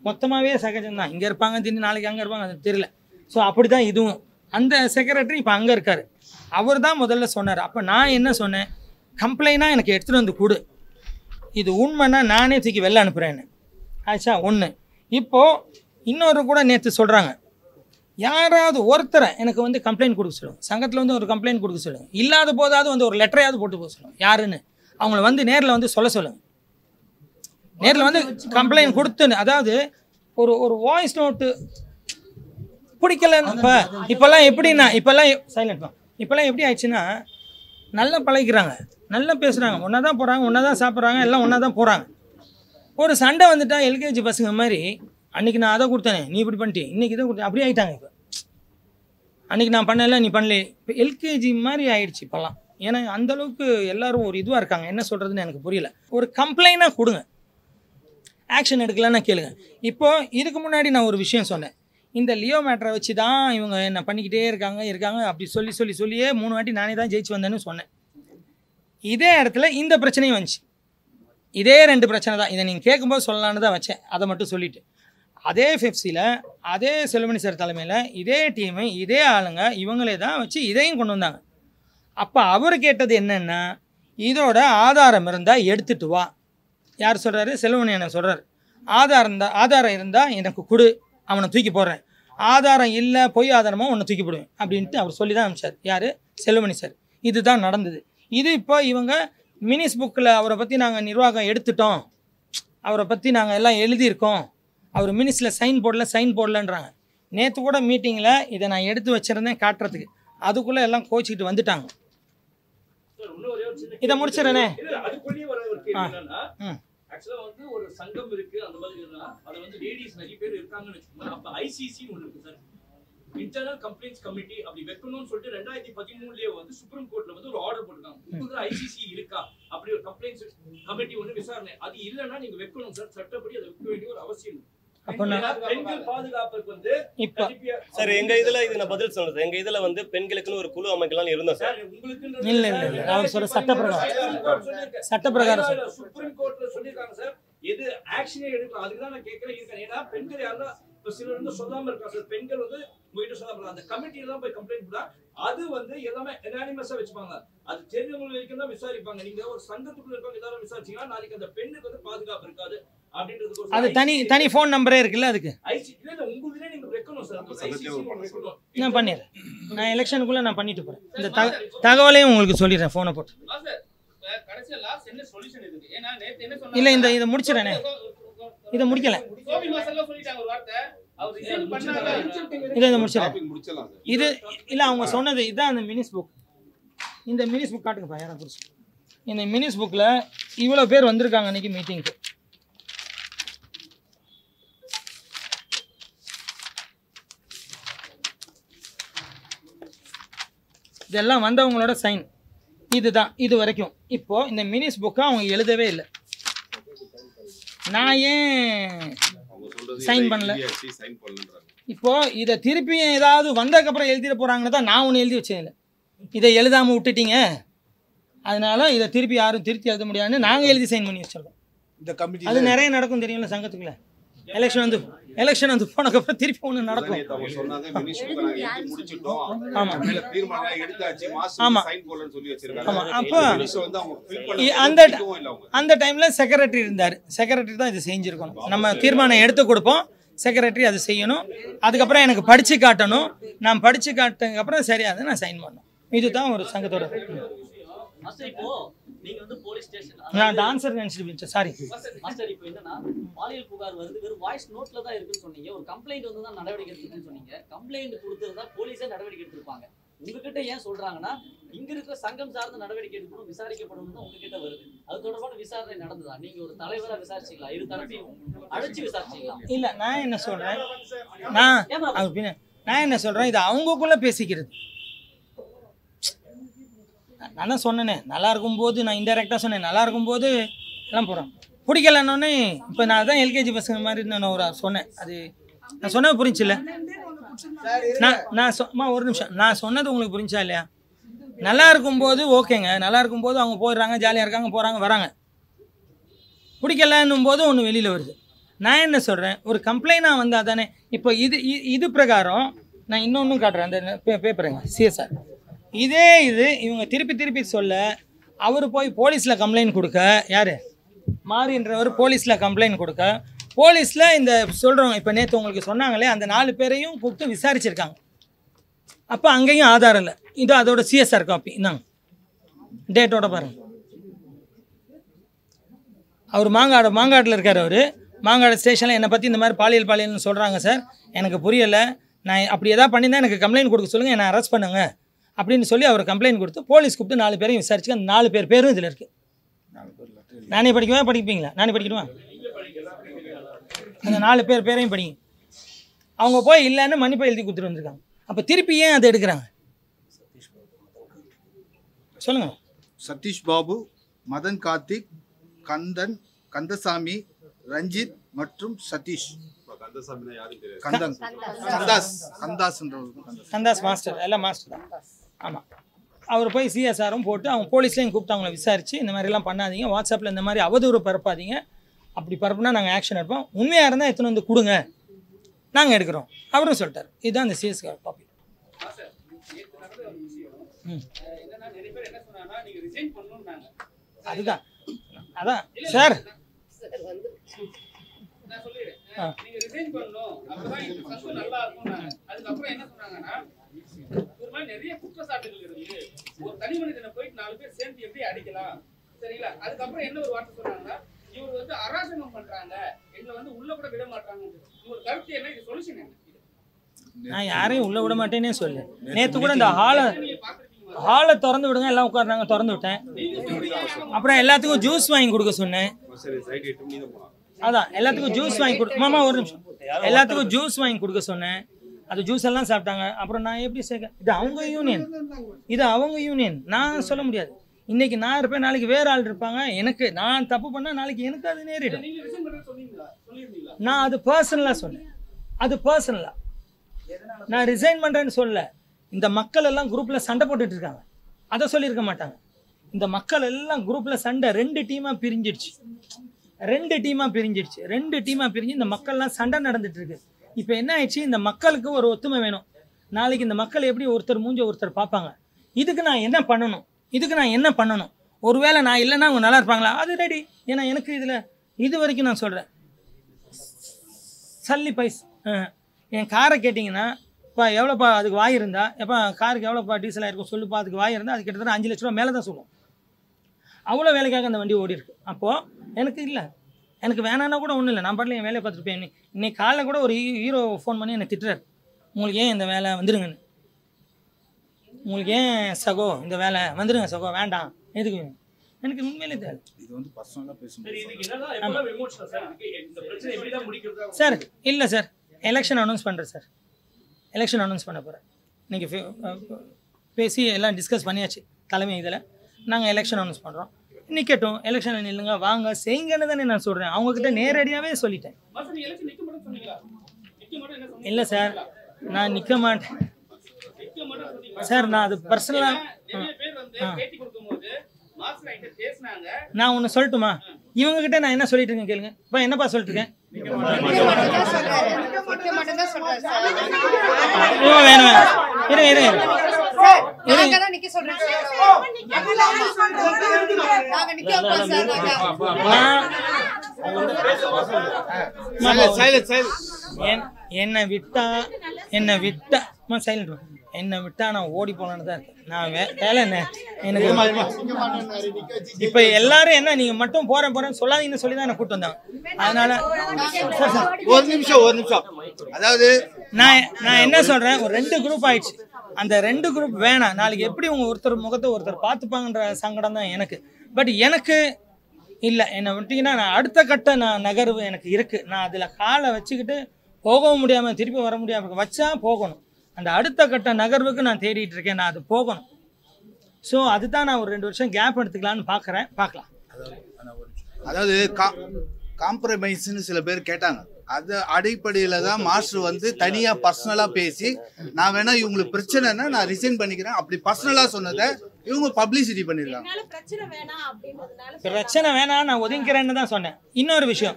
மொத்தமாகவே சகஜம்தான். இங்கே இருப்பாங்க, திடீர்னு நாளைக்கு அங்கே இருப்பாங்க, அது தெரியல. ஸோ அப்படி தான் இதுவும். அந்த செக்ரட்டரி இப்போ அங்கே இருக்கார். அவர் தான் முதல்ல சொன்னார். அப்போ நான் என்ன சொன்னேன், கம்ப்ளைண்டாக எனக்கு எடுத்துகிட்டு வந்து கொடு, இது உண்மைன்னா நானே தூக்கி வெளில அனுப்புகிறேன்னு. ஆச்சா ஒன்று. இப்போது இன்னொரு கூட நேற்று சொல்கிறாங்க, யாராவது ஒருத்தரை எனக்கு வந்து கம்ப்ளைண்ட் கொடுக்க சொல்லுங்கள், சங்கத்தில் வந்து ஒரு கம்ப்ளைண்ட் கொடுக்க சொல்லுங்கள், இல்லாத போதாவது வந்து ஒரு லெட்டரையாவது போட்டு போக சொல்லுங்கள், யாருன்னு அவங்கள வந்து நேரில் வந்து சொல்ல சொல்லுங்கள். நேரில் வந்து கம்ப்ளைண்ட் கொடுத்துன்னு, அதாவது ஒரு வாய்ஸ் நோட்டு பிடிக்கலன்னு. இப்போல்லாம் எப்படின்னா, இப்போல்லாம் எப்படி ஆயிடுச்சுன்னா, நல்லா பழகிக்கிறாங்க, நல்லா பேசுகிறாங்க, ஒன்றா தான் போகிறாங்க, ஒன்றா தான் சாப்பிட்றாங்க, எல்லாம் ஒன்றா தான் போகிறாங்க. ஒரு சண்டை வந்துட்டா எல்கேஜி பசங்க மாதிரி, அன்றைக்கி நான் அதை கொடுத்தேனே நீ இப்படி பண்ணிட்டு, இன்றைக்கி இதை கொடுத்தேன், அப்படி ஆகிட்டாங்க. இப்போ அன்றைக்கி நான் பண்ணலை நீ பண்ணல, இப்போ எல்கேஜி மாதிரி ஆகிடுச்சு இப்போல்லாம். ஏன்னா அந்தளவுக்கு எல்லோரும் ஒரு இதுவாக இருக்காங்க. என்ன சொல்கிறதுன்னு எனக்கு புரியல. ஒரு கம்ப்ளைண்டாக கொடுங்க, ஆக்ஷன் எடுக்கலான்னு கேளுங்க. இப்போது இதுக்கு முன்னாடி நான் ஒரு விஷயம் சொன்னேன், இந்த லியோ மேட்டரை வச்சு தான் இவங்க என்ன பண்ணிக்கிட்டே இருக்காங்க அப்படி சொல்லியே 3 வாட்டி நானே தான் ஜெயிச்சு வந்தேன்னு சொன்னேன். இதே இடத்துல இந்த பிரச்சனையும் வந்துச்சு. இதே 2 பிரச்சனை தான். இதை நீங்கள் கேட்கும்போது சொல்லலான்னு தான் வச்சேன். அதை மட்டும் சொல்லிவிட்டு, அதே பெப்சியில் அதே செல்வமணி சார் தலைமையில் இதே டீமு இதே ஆளுங்க இவங்களே தான் வச்சு இதையும் கொண்டு வந்தாங்க. அப்போ அவர் கேட்டது என்னென்னா, இதோட ஆதாரம் இருந்தால் எடுத்துகிட்டு வா. யார் சொல்கிறாரு? செல்வமணி என்ன சொல்கிறார், ஆதாரம் இருந்தால் எனக்கு கொடு, அவனை தூக்கி போடுறேன். ஆதாரம் இல்லை, பொய் ஆதாரமாக உன்னை தூக்கி போடுவேன் அப்படின்ட்டு அவர் சொல்லி தான் அனுப்பிச்சார். யார்? செல்வமணி சார். இதுதான் நடந்தது. இது இப்போ இவங்க மினிஸ் புக்கில் அவரை பற்றி நாங்கள் நிர்வாகம் எடுத்துட்டோம், அவரை பற்றி நாங்கள் எல்லாம் எழுதியிருக்கோம், அவர் மினிஸில் சைன் போடலன்றாங்க. நேற்று கூட மீட்டிங்கில் இதை நான் எடுத்து வச்சுருந்தேன் காட்டுறதுக்கு, அதுக்குள்ளே எல்லாம் கோச்சிக்கிட்டு வந்துட்டாங்க. இதை முடிச்சிடறேனே. ஆக்சுவலா வந்து ஒரு சங்கம் இருக்கு, அந்த மாதிரி இருந்தா அது வந்து லேடிஸ் நிறைய பேர் இருக்காங்கன்னு வச்சுக்கோங்க. அப்ப ஐசிசி ஒன்று இருக்கு சார், இன்டர்னல் கம்ப்ளைண்ட்ஸ் கமிட்டி. அப்படி வைக்கணும்னு சொல்லிட்டு 2013லயே வந்து சுப்ரீம் கோர்ட்ல வந்து ஒரு ஆர்டர் போட்டுருக்காங்க. உங்களுக்கு ஐசிசி இருக்கா அப்படி ஒரு கம்ப்ளைண்ட்ஸ் கமிட்டி ஒன்று விசாரணை. அது இல்லைன்னா நீங்க வைக்கணும் சார், சட்டப்படி அதை வைக்க வேண்டிய ஒரு அவசியம். பெண்கள் பாதுகாப்புக்கு வந்து சார் எங்க இதுல இது நான் பதில் சொல்றேன். எங்க இதுல வந்து பெண்களுக்குன்னு ஒரு குழு அமைக்கலாம் இருந்தோம் சார். இல்ல அவர் சொல்ற சட்டப்பிரகாரம் சுப்ரீம் கோர்ட்ல சொல்லிருக்காங்க சார், எது ஆக்ஷனே எடுக்கலாம். அதுக்கு தான் நான் கேட்கறேன். ஏன்னா பெண்கள் யாரா சிலர் வந்து சொல்லாம இருக்கா சார், பெண்கள் வந்து உங்ககிட்ட சொல்லாம அந்த கமிட்டியில தான் போய் கம்ப்ளைண்ட் பண்ணா அது வந்து எல்லாமே அனானிமஸா வச்சுப்பாங்க. அது தெரிஞ்சவங்க வரைக்கும் தான் விசாரிப்பாங்க. நீங்க ஒரு சங்கத்துக்குள்ள இருக்கவங்க எல்லாரும் விசாரிச்சீங்கன்னா நாளைக்கு அந்த பெண்ணுக்கு வந்து பாதுகாப்பு இருக்காது. அது தனி ஃபோன் நம்பரே இருக்குல்ல, அதுக்கு நான் பண்ணிடுறேன். நான் எலெக்ஷனுக்குள்ள நான் பண்ணிட்டு போறேன். இந்த தகவலையும் உங்களுக்கு சொல்லிடுறேன் ஃபோனை போட்டு. இல்லை இதை முடிச்சிடறேனே, இதை முடிக்கல, இதை முடிச்சிடறேன். இது இல்லை அவங்க சொன்னது இதுதான். அந்த மினிஸ் புக், இந்த மினிஸ் புக் காட்டுங்கப்பா யாரை குறிச்சு. இந்த மினிஸ் புக்கில் இவ்வளோ பேர் வந்திருக்காங்க அன்றைக்கி மீட்டிங்க்கு. இதெல்லாம் வந்தவங்களோட சைன் இதுதான் இது வரைக்கும். இப்போது இந்த மினிஸ் புக்கை அவங்க எழுதவே இல்லை. நான் ஏன் சைன் பண்ணல? இப்போது இதை திருப்பி ஏதாவது வந்ததுக்கப்புறம் எழுதிட போகிறாங்கன்னு தான் நான் ஒன்று எழுதி வச்சேன். இல்லை இதை எழுதாமல் விட்டுட்டீங்க, அதனால இதை திருப்பி யாரும் திருத்தி எழுத முடியாதுன்னு நாங்கள் எழுதி சைன் பண்ணி வச்சிருக்கோம். இந்த கமிட்டி அது நிறைய நடக்கும் தெரியும்ல சங்கத்துக்குள்ள. எலெக்ஷன் வந்து போனதுக்கப்புறம் திருப்பி ஒன்று நடக்கும். அப்போ அந்த டைமில் செக்ரட்டரி இருந்தார். செக்ரட்டரி தான் இது செஞ்சுருக்கணும். நம்ம தீர்மானம் எடுத்து கொடுப்போம், செக்ரட்டரி அது செய்யணும். அதுக்கப்புறம் எனக்கு படித்து காட்டணும். நான் படித்து காட்டினதுக்கப்புறம் சரி அதை நான் சைன் பண்ணணும். இதுதான் ஒரு சங்கத்தோட. நீங்க வந்து போலீஸ் ஸ்டேஷன் நான் டான்சர் நினைச்சிட்டு சாரி மாஸ்டர். இப்போ என்னன்னா பாலியல் புகார் வருது, வெறும் வாய்ஸ் நோட்ல தான் இருக்குன்னு சொன்னீங்க. ஒரு கம்ப்ளைண்ட் வந்து தான் நடவடிக்கை எடுத்துருக்குன்னு சொன்னீங்க. கம்ப்ளைண்ட் கொடுத்துருந்தா போலீஸே நடவடிக்கை எடுத்திருப்பாங்க. உங்ககிட்ட ஏன் சொல்றாங்கன்னா இங்க இருக்கிற சங்கம் சார்ந்த நடவடிக்கை எடுக்கணும், விசாரிக்கப்படும் தான் உங்ககிட்ட வருது. அது தொடர்பான விசாரணை நடந்ததா? நீங்க ஒரு தலைவரா விசாரிச்சிக்கலாம், இரு தரப்பையும் அழைச்சி விசாரிச்சிக்கலாம். இல்ல நான் என்ன சொல்றேன், நான் என்ன சொல்றேன், இது அவங்களுக்குள்ள பேசிக்கிறது. நான் சொன்னேனே நல்லா இருக்கும்போது, நான் இன்டெரக்டாக சொன்னேன் நல்லா இருக்கும்போது எல்லாம் போகிறோம். பிடிக்கலன்னொன்னே இப்போ நான் தான் எல்கேஜி பசங்க மாதிரி நான் ஒரு சொன்னேன். அது நான் சொன்னது புரிஞ்சில்ல? நான் ஒரு நிமிஷம், நான் சொன்னது உங்களுக்கு புரிஞ்சா இல்லையா? நல்லா இருக்கும்போது ஓகேங்க, நல்லா இருக்கும்போது அவங்க போயிடுறாங்க, ஜாலியாக இருக்காங்க, போகிறாங்க வராங்க. பிடிக்கலன்னும் போது ஒன்று வெளியில் வருது. நான் என்ன சொல்கிறேன், ஒரு கம்ப்ளைண்டாக வந்தால் தானே. இப்போ இது பிரகாரம் நான் இன்னொன்றும் காட்டுறேன். அந்த பேப்பருங்க சிஎஸ்ஆர் இது இவங்க திருப்பி சொல்ல அவர் போய் போலீஸில் கம்ப்ளைண்ட் கொடுக்க, யார் மாறின்றவர் போலீஸில் கம்ப்ளைண்ட் கொடுக்க, போலீஸில் இந்த சொல்கிறவங்க இப்போ நேற்று உங்களுக்கு சொன்னாங்களே அந்த 4 பேரையும் கூப்பிட்டு விசாரிச்சிருக்காங்க. அப்போ அங்கேயும் ஆதாரம் இல்லை. இது அதோட சிஎஸ்ஆர் காப்பி இந்தாங்க, டேட்டோட பாருங்கள். அவர் மாங்காட்டில் இருக்கார். அவர் மாங்காடு ஸ்டேஷனில் என்னை பற்றி இந்த மாதிரி பாலியல்னு சொல்கிறாங்க சார், எனக்கு புரியலை, நான் அப்படி எதாவது பண்ணியிருந்தா எனக்கு கம்ப்ளைண்ட் கொடுக்க சொல்லுங்கள், என்னை அரெஸ்ட் பண்ணுங்க அப்படின்னு சொல்லி அவர் கம்ப்ளைண்ட் கொடுத்து போலீஸ் கூப்பிட்டு 4 பேரையும் விசாரிச்சு அந்த 4 பேரும் இதில் இருக்குது. நானே படிப்பீங்களா? நானே படிக்கணுமா? அந்த 4 பேரையும் படிங்க. அவங்க போய் இல்லைன்னு மன்னிப்பை எழுதி கொடுத்துட்டு வந்திருக்காங்க. அப்போ திருப்பி ஏன் அதை எடுக்கிறாங்க சொல்லுங்க. சதீஷ் பாபு, மதன் கார்த்திக், கந்தசாமி, ரஞ்சித் மற்றும் சதீஷ். கந்தாஸ் மாஸ்டர், எல்லாம் மாஸ்டர் தான். ஆமாம், அவர் போய் சிஎஸ்ஆரும் போட்டு அவங்க போலீஸ்லேயும் கூப்பிட்டு அவங்கள விசாரித்து இந்த மாதிரிலாம் பண்ணாதீங்க, வாட்ஸ்அப்பில் இந்த மாதிரி அவதூறு பரப்பாதீங்க, அப்படி பரப்புனா நாங்கள் ஆக்ஷன் எடுப்போம், உண்மையாக இருந்தால் எத்தனை வந்து கொடுங்க நாங்கள் எடுக்கிறோம் அவரும் சொல்லிட்டார். இதுதான் அந்த சிஎஸ் காப்பி. அதுதான் அதான் சார் நீங்க ரிசைன் பண்ணனும் அப்பதான் இந்த சங்கம் நல்லா இருக்கும். அதுக்கப்புறம் என்ன சொன்னாங்கன்னா ஒரு மாதிரி நிறைய குற்றச்சாட்டுகள் இருக்கு, ஒரு தனி மனிதனை போயிட்டு 4 பேர் சேர்ந்து எப்படி அடிக்கலாம் சரிங்களா. அதுக்கப்புறம் என்ன ஒரு வார்த்தை சொன்னாங்கன்னா இவர் வந்து அராஜகம் பண்றாங்க, எங்களை வந்து உள்ள கூட விட மாட்டாங்க. இவர் கருத்து என்ன, இது சொல்யூஷன் என்ன? நான் யாரையும் உள்ள விட மாட்டேன்னே சொல்லு. நேற்று கூட இந்த ஹாலை திறந்து விடுங்க எல்லாம் உட்காருனாங்க, திறந்து விட்டேன். அப்புறம் எல்லாத்துக்கும் ஜூஸ் வாங்கி கொடுக்க சொன்னேன். அதான் எல்லாத்துக்கும் ஜூஸ் வாங்கி கொடு மாமா ஒரு நிமிஷம், எல்லாத்துக்கும் ஜூஸ் வாங்கி கொடுக்க சொன்னேன். அது ஜூஸ் எல்லாம் சாப்பிட்டாங்க. அப்புறம் நான் எப்படி சேர்க்க, இது அவங்க யூனியன், இது அவங்க யூனியன், நான் சொல்ல முடியாது. இன்னைக்கு நான் இருப்பேன், நாளைக்கு வேற ஆள் இருப்பாங்க. எனக்கு நான் தப்பு பண்ணா நாளைக்கு எனக்கு அது நேரிடும். நான் அது பர்சனலாக சொன்னேன், அது பர்சனலா நான் ரிசைன் பண்றேன்னு சொல்ல. இந்த மக்கள் எல்லாம் குரூப்ல சண்டை போட்டுட்டு இருக்காங்க, அதை சொல்லியிருக்க மாட்டாங்க. இந்த மக்கள் எல்லாம் குரூப்ல சண்டை 2 டீமா பிரிஞ்சிடுச்சு, 2 டீமா பிரிஞ்சு இந்த மக்கள்லாம் சண்டை நடந்துட்டு இருக்கு. இப்போ என்ன ஆயிடுச்சு, இந்த மக்களுக்கு ஒரு ஒத்துமை வேணும். நாளைக்கு இந்த மக்கள் எப்படி ஒருத்தர் மூஞ்ச ஒருத்தர் பார்ப்பாங்க. இதுக்கு நான் என்ன பண்ணணும், ஒருவேளை நான் இல்லைன்னா அவங்க நல்லா இருப்பாங்களா, அது ரெடி. ஏன்னா எனக்கு இதில் இது வரைக்கும் நான் சொல்கிறேன், சல்லி பைஸ் என் காரை கேட்டிங்கன்னா இப்போ எவ்வளோப்பா அதுக்கு வாய் இருந்தா, எப்போ காருக்கு எவ்வளோப்பா டீசலாக இருக்கும் சொல்லுப்பா, அதுக்கு வாய் இருந்தால் அது கிட்டத்தட்ட 5 லட்ச ரூபா மேலே தான் சொல்லுவோம். அவ்வளோ வேலைக்காக அந்த வண்டி ஓடி இருக்கு. அப்போது எனக்கு இல்லை, எனக்கு வேணான்னா கூட ஒன்றும் இல்லை, நான் பாட்டில் என் வேலையை பார்த்துருப்பேன். இன்னைக்கு காலைல கூட ஒரு ஹீரோ ஃபோன் பண்ணி என்னை திட்டுறாரு, உங்களுக்கு ஏன் இந்த வேலை வந்துடுங்கன்னு, உங்களுக்கு ஏன் சகோ இந்த வேலை வந்துடுங்க சகோ, வேண்டாம் எதுக்கு, எனக்கு உண்மையிலே தேவை. இது வந்து பர்சனலாக பேசும்போது சார் இல்லை சார், எலெக்ஷன் அனௌன்ஸ் பண்ணுறேன் சார், எலெக்ஷன் அனௌன்ஸ் பண்ண போகிறேன். இன்றைக்கி பேசி எல்லாம் டிஸ்கஸ் பண்ணியாச்சு தலைமை இதில். நாங்கள் எலெக்ஷன் அனௌன்ஸ் பண்ணுறோம், நிற்கட்டும், எலெக்ஷனில் நில்லுங்க வாங்க செய்யுங்கன்னு தானே நான் சொல்கிறேன். அவங்கக்கிட்ட நேரடியாகவே சொல்லிட்டேன். இல்லை சார் நான் நிற்க மாட்டேன் சார், நான் அது பர்சனலாக. நான் ஒன்று சொல்லட்டுமா, இவங்ககிட்ட நான் என்ன சொல்லிட்டு இருக்கேன் கேளுங்க. இப்போ என்னப்பா சொல்லிட்டு இருக்கேன், வேணும் என்னை விட்டா நான் ஓடி போலான்னு தான் இருக்கேன். நான் வேலை என்ன எனக்கு இப்ப எல்லாரும் என்ன நீங்க மட்டும் போறேன்னு சொல்லாதீங்கன்னு சொல்லி தான் என்ன கூட்டு வந்தாங்க. அதனால ஒரு நிமிஷம் அதாவது நான் என்ன சொல்றேன், ஒரு 2 குரூப் ஆயிடுச்சு. அந்த 2 குரூப் வேணாம். நாளைக்கு எப்படி உங்க ஒருத்தர் முகத்தை ஒருத்தர் பார்த்துப்பாங்கன்ற சங்கடம் தான் எனக்கு. பட் எனக்கு இல்லை, என்னை விட்டீங்கன்னா நான் அடுத்த கட்ட நகர்வு எனக்கு இருக்கு. நான் அதில் காலை வச்சுக்கிட்டு போகவும் முடியாமல் திருப்பி வர முடியாமல் வச்சா போகணும். அந்த அடுத்த கட்ட நகர்வுக்கு நான் தேடிட்டு இருக்கேன், நான் அது போகணும். ஸோ அதுதான் நான் ஒரு 2 வருஷம் கேப் எடுத்துக்கலான்னு பார்க்கலாம். அதாவது காம்ப்ரமைஸ்ன்னு சில பேர் கேட்டாங்க. அது அடிப்படையில் தான் மாஸ்டர் வந்து தனியாக பர்சனலாக பேசி நான் வேணா இவங்களுக்கு பிரச்சனைன்னா நான் ரிசைன் பண்ணிக்கிறேன் அப்படி பர்சனலாக சொன்னதை இவங்க பப்ளிசிட்டி பண்ணியிருக்காங்க. பிரச்சனை வேணாம் நான் ஒதுங்கிறேன்னு தான் சொன்னேன். இன்னொரு விஷயம்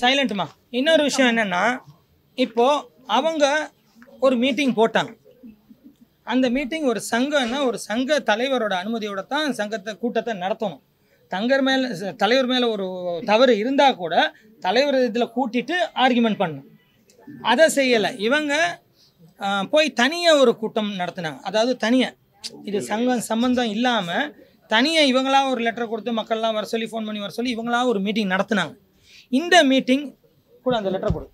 சைலண்ட்மா, இன்னொரு விஷயம் என்னன்னா, இப்போ அவங்க ஒரு மீட்டிங் போட்டாங்க. அந்த மீட்டிங் ஒரு சங்கம்னா ஒரு சங்க தலைவரோட அனுமதியோட தான் கூட்டத்தை நடத்தணும். தலைவர் மேலே ஒரு தவறு இருந்தால் கூட தலைவர் இதில் கூட்டிட்டு ஆர்குமெண்ட் பண்ணணும். அதை செய்யலை. இவங்க போய் தனியாக ஒரு கூட்டம் நடத்தினாங்க. அதாவது தனியாக, இது சங்கம் சம்பந்தம் இல்லாமல் தனியாக இவங்களா ஒரு லெட்டர் கொடுத்து மக்கள்லாம் வர சொல்லி ஃபோன் பண்ணி வர சொல்லி இவங்களா ஒரு மீட்டிங் நடத்தினாங்க. இந்த மீட்டிங் கூட அந்த லெட்டர் கொடு.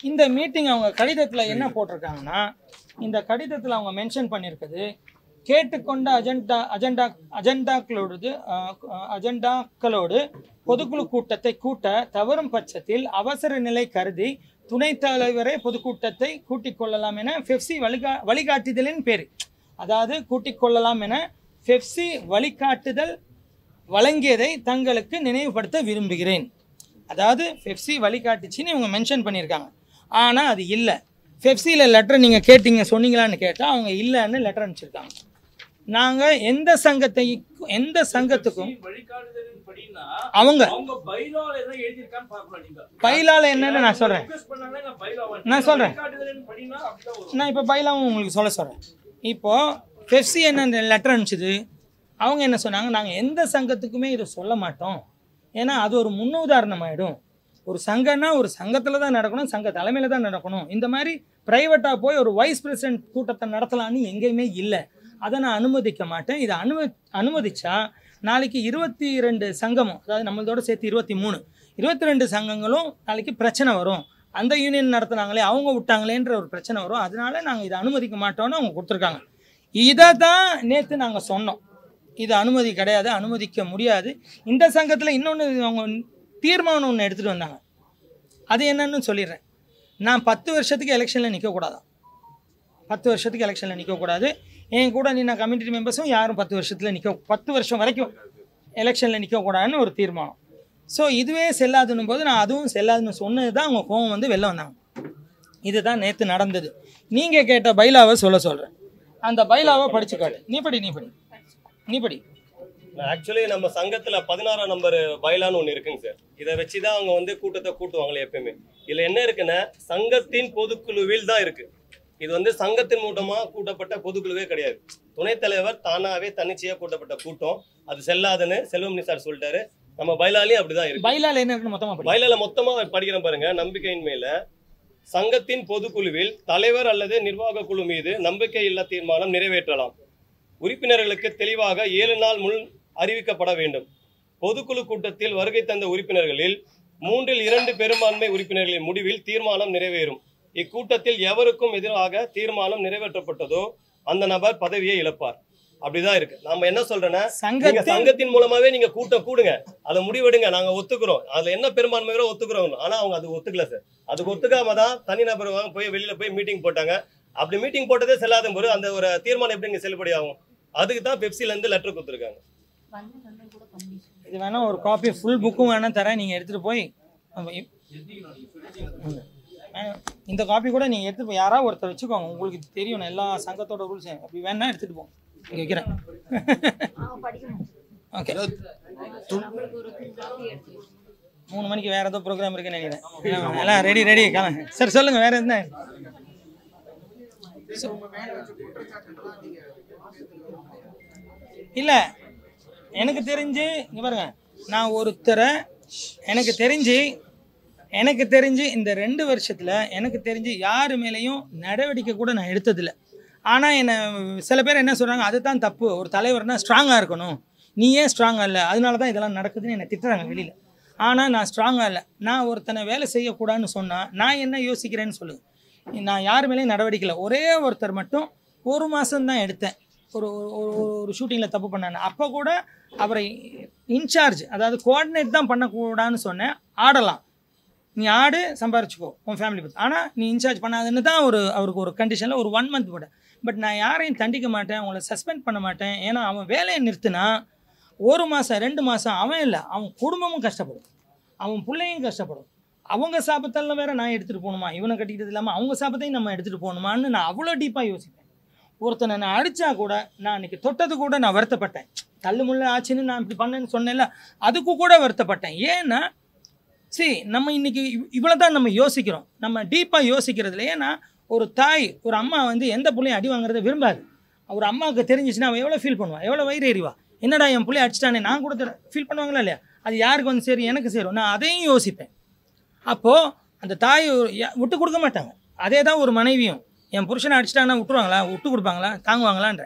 இந்த மீட்டிங் அவங்க கடிதத்தில் என்ன போட்டிருக்காங்கன்னா, இந்த கடிதத்தில் அவங்க மென்ஷன் பண்ணியிருக்குது, கேட்டுக்கொண்ட அஜெண்டாக்களோடு பொதுக்குழு கூட்டத்தை கூட்ட தவறும் பட்சத்தில் அவசர நிலை கருதி துணைத் தலைவரே பொதுக்கூட்டத்தை கூட்டிக் கொள்ளலாம் என பெப்சி வழிகாட்டுதலின் பேர், அதாவது கூட்டிக் கொள்ளலாம் என பெப்சி வழிகாட்டுதல் வழங்கியதை தங்களுக்கு நினைவுபடுத்த விரும்புகிறேன். அதாவது பெப்சி வழிகாட்டுச்சின்னு இவங்க மென்ஷன் பண்ணியிருக்காங்க. ஆனால் அது இல்லை. ஃபெஃப்சியில் லெட்டர் நீங்கள் கேட்டீங்க சொன்னீங்களான்னு கேட்டால் அவங்க இல்லைன்னு லெட்டர் அனுப்பிச்சிருக்காங்க. நாங்கள் எந்த சங்கத்துக்கும் அவங்க பைலால என்னன்னு நான் சொல்கிறேன். நான் இப்போ பைலாவும் உங்களுக்கு சொல்கிறேன். இப்போது ஃபெஃப்சி என்ன லெட்டர் அனுப்பிச்சிது, அவங்க என்ன சொன்னாங்க, நாங்கள் எந்த சங்கத்துக்குமே இதை சொல்ல மாட்டோம், ஏன்னா அது ஒரு முன்னுதாரணம் ஆகிடும். ஒரு சங்கம்னா ஒரு சங்கத்தில் தான் நடக்கணும், சங்க தலைமையில் தான் நடக்கணும். இந்த மாதிரி ப்ரைவேட்டாக போய் ஒரு வைஸ் பிரசிடென்ட் கூட்டத்தை நடத்தலான்னு எங்கேயுமே இல்லை. அதை நான் அனுமதிக்க மாட்டேன். இதை அனுமதிச்சா நாளைக்கு 22 சங்கமும், அதாவது நம்மளோட சேர்த்து 22 சங்கங்களும் நாளைக்கு பிரச்சனை வரும். அந்த யூனியன் நடத்துனாங்களே அவங்க விட்டாங்களேன்ற ஒரு பிரச்சனை வரும். அதனால நாங்கள் இதை அனுமதிக்க மாட்டோம்னு அவங்க கொடுத்துருக்காங்க. இதை தான் நேற்று நாங்கள் சொன்னோம், இது அனுமதி கிடையாது, அனுமதிக்க முடியாது. இந்த சங்கத்தில் இன்னொன்று அவங்க தீர்மானம் ஒன்று எடுத்துகிட்டு வந்தாங்க. அது என்னன்னு சொல்லிடுறேன். நான் 10 வருஷத்துக்கு எலெக்ஷனில் நிற்கக்கூடாதான், 10 வருஷத்துக்கு எலெக்ஷனில் நிற்கக்கூடாது. என் கூட நான் கம்யூனிட்டி மெம்பர்ஸும் யாரும் 10 வருஷம் வரைக்கும் எலெக்ஷனில் நிற்கக்கூடாதுன்னு ஒரு தீர்மானம். ஸோ இதுவே செல்லாதுன்னும் போது நான் அதுவும் செல்லாதுன்னு சொன்னது தான் அவங்க கோவம் வந்து வெளில வந்தாங்க. இதுதான் நேற்று நடந்தது. நீங்கள் கேட்ட பைலாவை சொல்கிறேன். அந்த பைலாவை படிச்சு காட்டு. நீ படி. ஆக்சுவலி நம்ம சங்கத்துல 16ஆம் நம்பர் பைலான்னு ஒன்று இருக்குங்க சார். இதை வச்சுதான் அவங்க வந்து கூட்டத்தை கூட்டுவாங்களே எப்பயுமே. இதுல என்ன இருக்குன்னா, சங்கத்தின் பொதுக்குழுவில் தான் இருக்கு. இது வந்து சங்கத்தின் மூலமா கூட்டப்பட்ட பொதுக்குழுவே கிடையாது. துணைத் தலைவர் தானாவே தன்னிச்சையா கூட்டப்பட்ட கூட்டம். அது செல்லாதுன்னு செல்வமணி சார் சொல்லிட்டாரு. நம்ம பைலாலையும் அப்படிதான் இருக்கு. பைலால என்ன இருக்கு மொத்தமா பைலால மொத்தமா படிக்கிறேன் பாருங்க. நம்பிக்கையின் மேல சங்கத்தின் பொதுக்குழுவில் தலைவர் அல்லது நிர்வாக குழு மீது நம்பிக்கை இல்லா தீர்மானம் நிறைவேற்றலாம். உறுப்பினர்களுக்கு தெளிவாக 7 நாள் முன் அறிவிக்கப்பட வேண்டும். பொதுக்குழு கூட்டத்தில் வருகை தந்த உறுப்பினர்களில் 3/2 பெரும்பான்மை உறுப்பினர்களின் முடிவில் தீர்மானம் நிறைவேறும். இக்கூட்டத்தில் எவருக்கும் எதிராக தீர்மானம் நிறைவேற்றப்பட்டதோ அந்த நபர் பதவியை இழப்பார். அப்படிதான் இருக்கு. நாம என்ன சொல்றேன்னா, சங்கத்தின் மூலமாவே நீங்க கூட்டம் கூடுங்க, அதை முடிவெடுங்க, நாங்க ஒத்துக்கிறோம், அதுல என்ன பெரும்பான்மையோ ஒத்துக்கிறோம். ஆனா அவங்க அது ஒத்துக்கல சார். அதுக்கு ஒத்துக்காம தான் தனிநபர் போய் வெளியில போய் மீட்டிங் போட்டாங்க. அப்படி மீட்டிங் போட்டதே செல்லாத போது அந்த ஒரு தீர்மானம் எப்படிங்க செல்லுபடி ஆகும்? அதுக்கு தான் பெப்சில இருந்து லெட்டர் கொடுத்துருக்காங்க. இது வேணா ஒரு காப்பி ஃபுல் புக்கும் வேணா தரேன், நீங்க எடுத்துட்டு போய் இந்த காப்பி கூட நீங்க எடுத்துட்டு போய் யாராவது ஒருத்தர் வச்சுக்கோங்க. உங்களுக்கு தெரியும் எல்லா சங்கத்தோட ரூல்ஸ். அப்படி வேணா எடுத்துட்டு போங்க. இங்க வைக்கிறேன். ஓகே, 3 மணிக்கு வேற ஏதோ ப்ரோக்ராம் இருக்குன்னு நினைக்கிறேன். எல்லாம் ரெடி சார். சொல்லுங்க, வேற என்ன? இல்லை, எனக்கு தெரிஞ்சு இங்கே பாருங்க, நான் ஒருத்தரை எனக்கு தெரிஞ்சு இந்த 2 வருஷத்தில் எனக்கு தெரிஞ்சு யார் மேலேயும் நடவடிக்கை கூட நான் எடுத்ததில்லை. ஆனால் என்னை சில பேர் என்ன சொல்கிறாங்க, அதுதான் தப்பு, ஒரு தலைவர்னா ஸ்ட்ராங்காக இருக்கணும், நீ ஏன் ஸ்ட்ராங்காக இல்லை, அதனால தான் இதெல்லாம் நடக்குதுன்னு என்னை திட்டுறாங்க வெளியில். ஆனால் நான் ஸ்ட்ராங்காக இல்லை. நான் ஒருத்தனை வேலை செய்யக்கூடாதுன்னு சொன்னால் நான் என்ன யோசிக்கிறேன்னு சொல்லுங்கள். நான் யார் மேலேயும் நடவடிக்கை இல்லை. ஒரே ஒருத்தர் மட்டும் 1 மாதம்தான் எடுத்தேன். ஒரு ஷூட்டிங்கில் தப்பு பண்ணானே, அப்போ கூட அவரை இன்சார்ஜ், அதாவது கோஆர்டினேட் தான் பண்ணக்கூடாதுன்னு சொன்னேன். ஆடலாம், நீ ஆடு, சம்பாரிச்சுக்கோ உன் ஃபேமிலி பற்றி, ஆனால் நீ இன்சார்ஜ் பண்ணாதுன்னு தான் அவருக்கு ஒரு கண்டிஷனில் ஒரு 1 மந்த் போட்டேன். பட் நான் யாரையும் தண்டிக்க மாட்டேன், அவங்கள சஸ்பெண்ட் பண்ண மாட்டேன். ஏன்னா அவன் வேலையை நிறுத்தினா 1 மாதம் 2 மாதம் அவன் இல்லை, அவன் குடும்பமும் கஷ்டப்படும், அவன் பிள்ளையும் கஷ்டப்படும். அவங்க சாபத்தெல்லாம் வேறு நான் எடுத்துகிட்டு போகணுமா, இவனை கட்டிக்கிட்டது இல்லாமல் அவங்க சாபத்தையும் நம்ம எடுத்துகிட்டு போகணுமான்னு நான் அவ்வளோ டீப்பாக யோசிப்பேன். ஒருத்தனை நான் அடித்தா கூட, நான் அன்றைக்கி தொட்டது கூட நான் வருத்தப்பட்டேன். தள்ளு முள்ள ஆச்சுன்னு நான் இப்படி பண்ணேன்னு சொன்னேன்ல, அதுக்கு கூட வருத்தப்பட்டேன். ஏன்னா நம்ம இன்றைக்கி இவ்வளோ தான் நம்ம யோசிக்கிறோம், நம்ம டீப்பாக யோசிக்கிறதுல. ஏன்னா ஒரு தாய், ஒரு அம்மா வந்து எந்த பிள்ளையும் அடி வாங்குறத விரும்பாது. ஒரு அம்மாவுக்கு தெரிஞ்சிச்சுன்னா அவள் எவ்வளோ ஃபீல் பண்ணுவாள், எவ்வளோ வயிறு எறிவா, என்னடா என் பிள்ளைய அடிச்சிட்டானே, நான் கூட ஃபீல் பண்ணுவாங்களா இல்லையா? அது யாருக்கு வந்து சேரும், எனக்கு சேரும். நான் அதையும் யோசிப்பேன். அப்போது அந்த தாய் விட்டு கொடுக்க மாட்டாங்க. அதே தான் ஒரு மனைவியும், என் புருஷனை அடிச்சிட்டாங்கன்னா விட்டுருவாங்களா, விட்டு கொடுப்பாங்களா, தாங்குவாங்களான்ற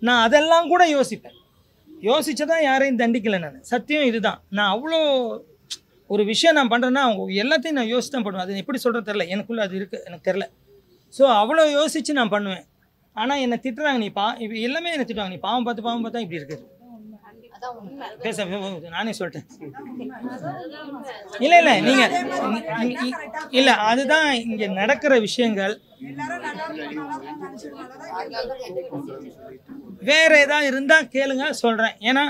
நான் அதெல்லாம் கூட யோசிப்பேன். யோசிச்சதான் யாரையும் தண்டிக்கலை நான். சத்தியம் இதுதான். நான் அவ்வளோ ஒரு விஷயம் நான் பண்ணுறேன்னா அவங்க எல்லாத்தையும் நான் யோசிச்சு தான் பண்ணுவேன். அது எப்படி சொல்கிறது தெரில, எனக்குள்ளே அது இருக்குது, எனக்கு தெரில. ஸோ அவ்வளோ யோசித்து நான் பண்ணுவேன். ஆனால் என்னை திட்டுறாங்க, நீ இப்போ எல்லாமே என்னை திட்டுவாங்க, நீ பாவம் பார்த்தா இப்படி இருக்குது. பேச நானே சொல்லிட்டேன். இல்லை நீங்கள் இல்லை, அதுதான் இங்கே நடக்கிற விஷயங்கள். வேற ஏதாவது இருந்தால் கேளுங்க, சொல்கிறேன். ஏன்னா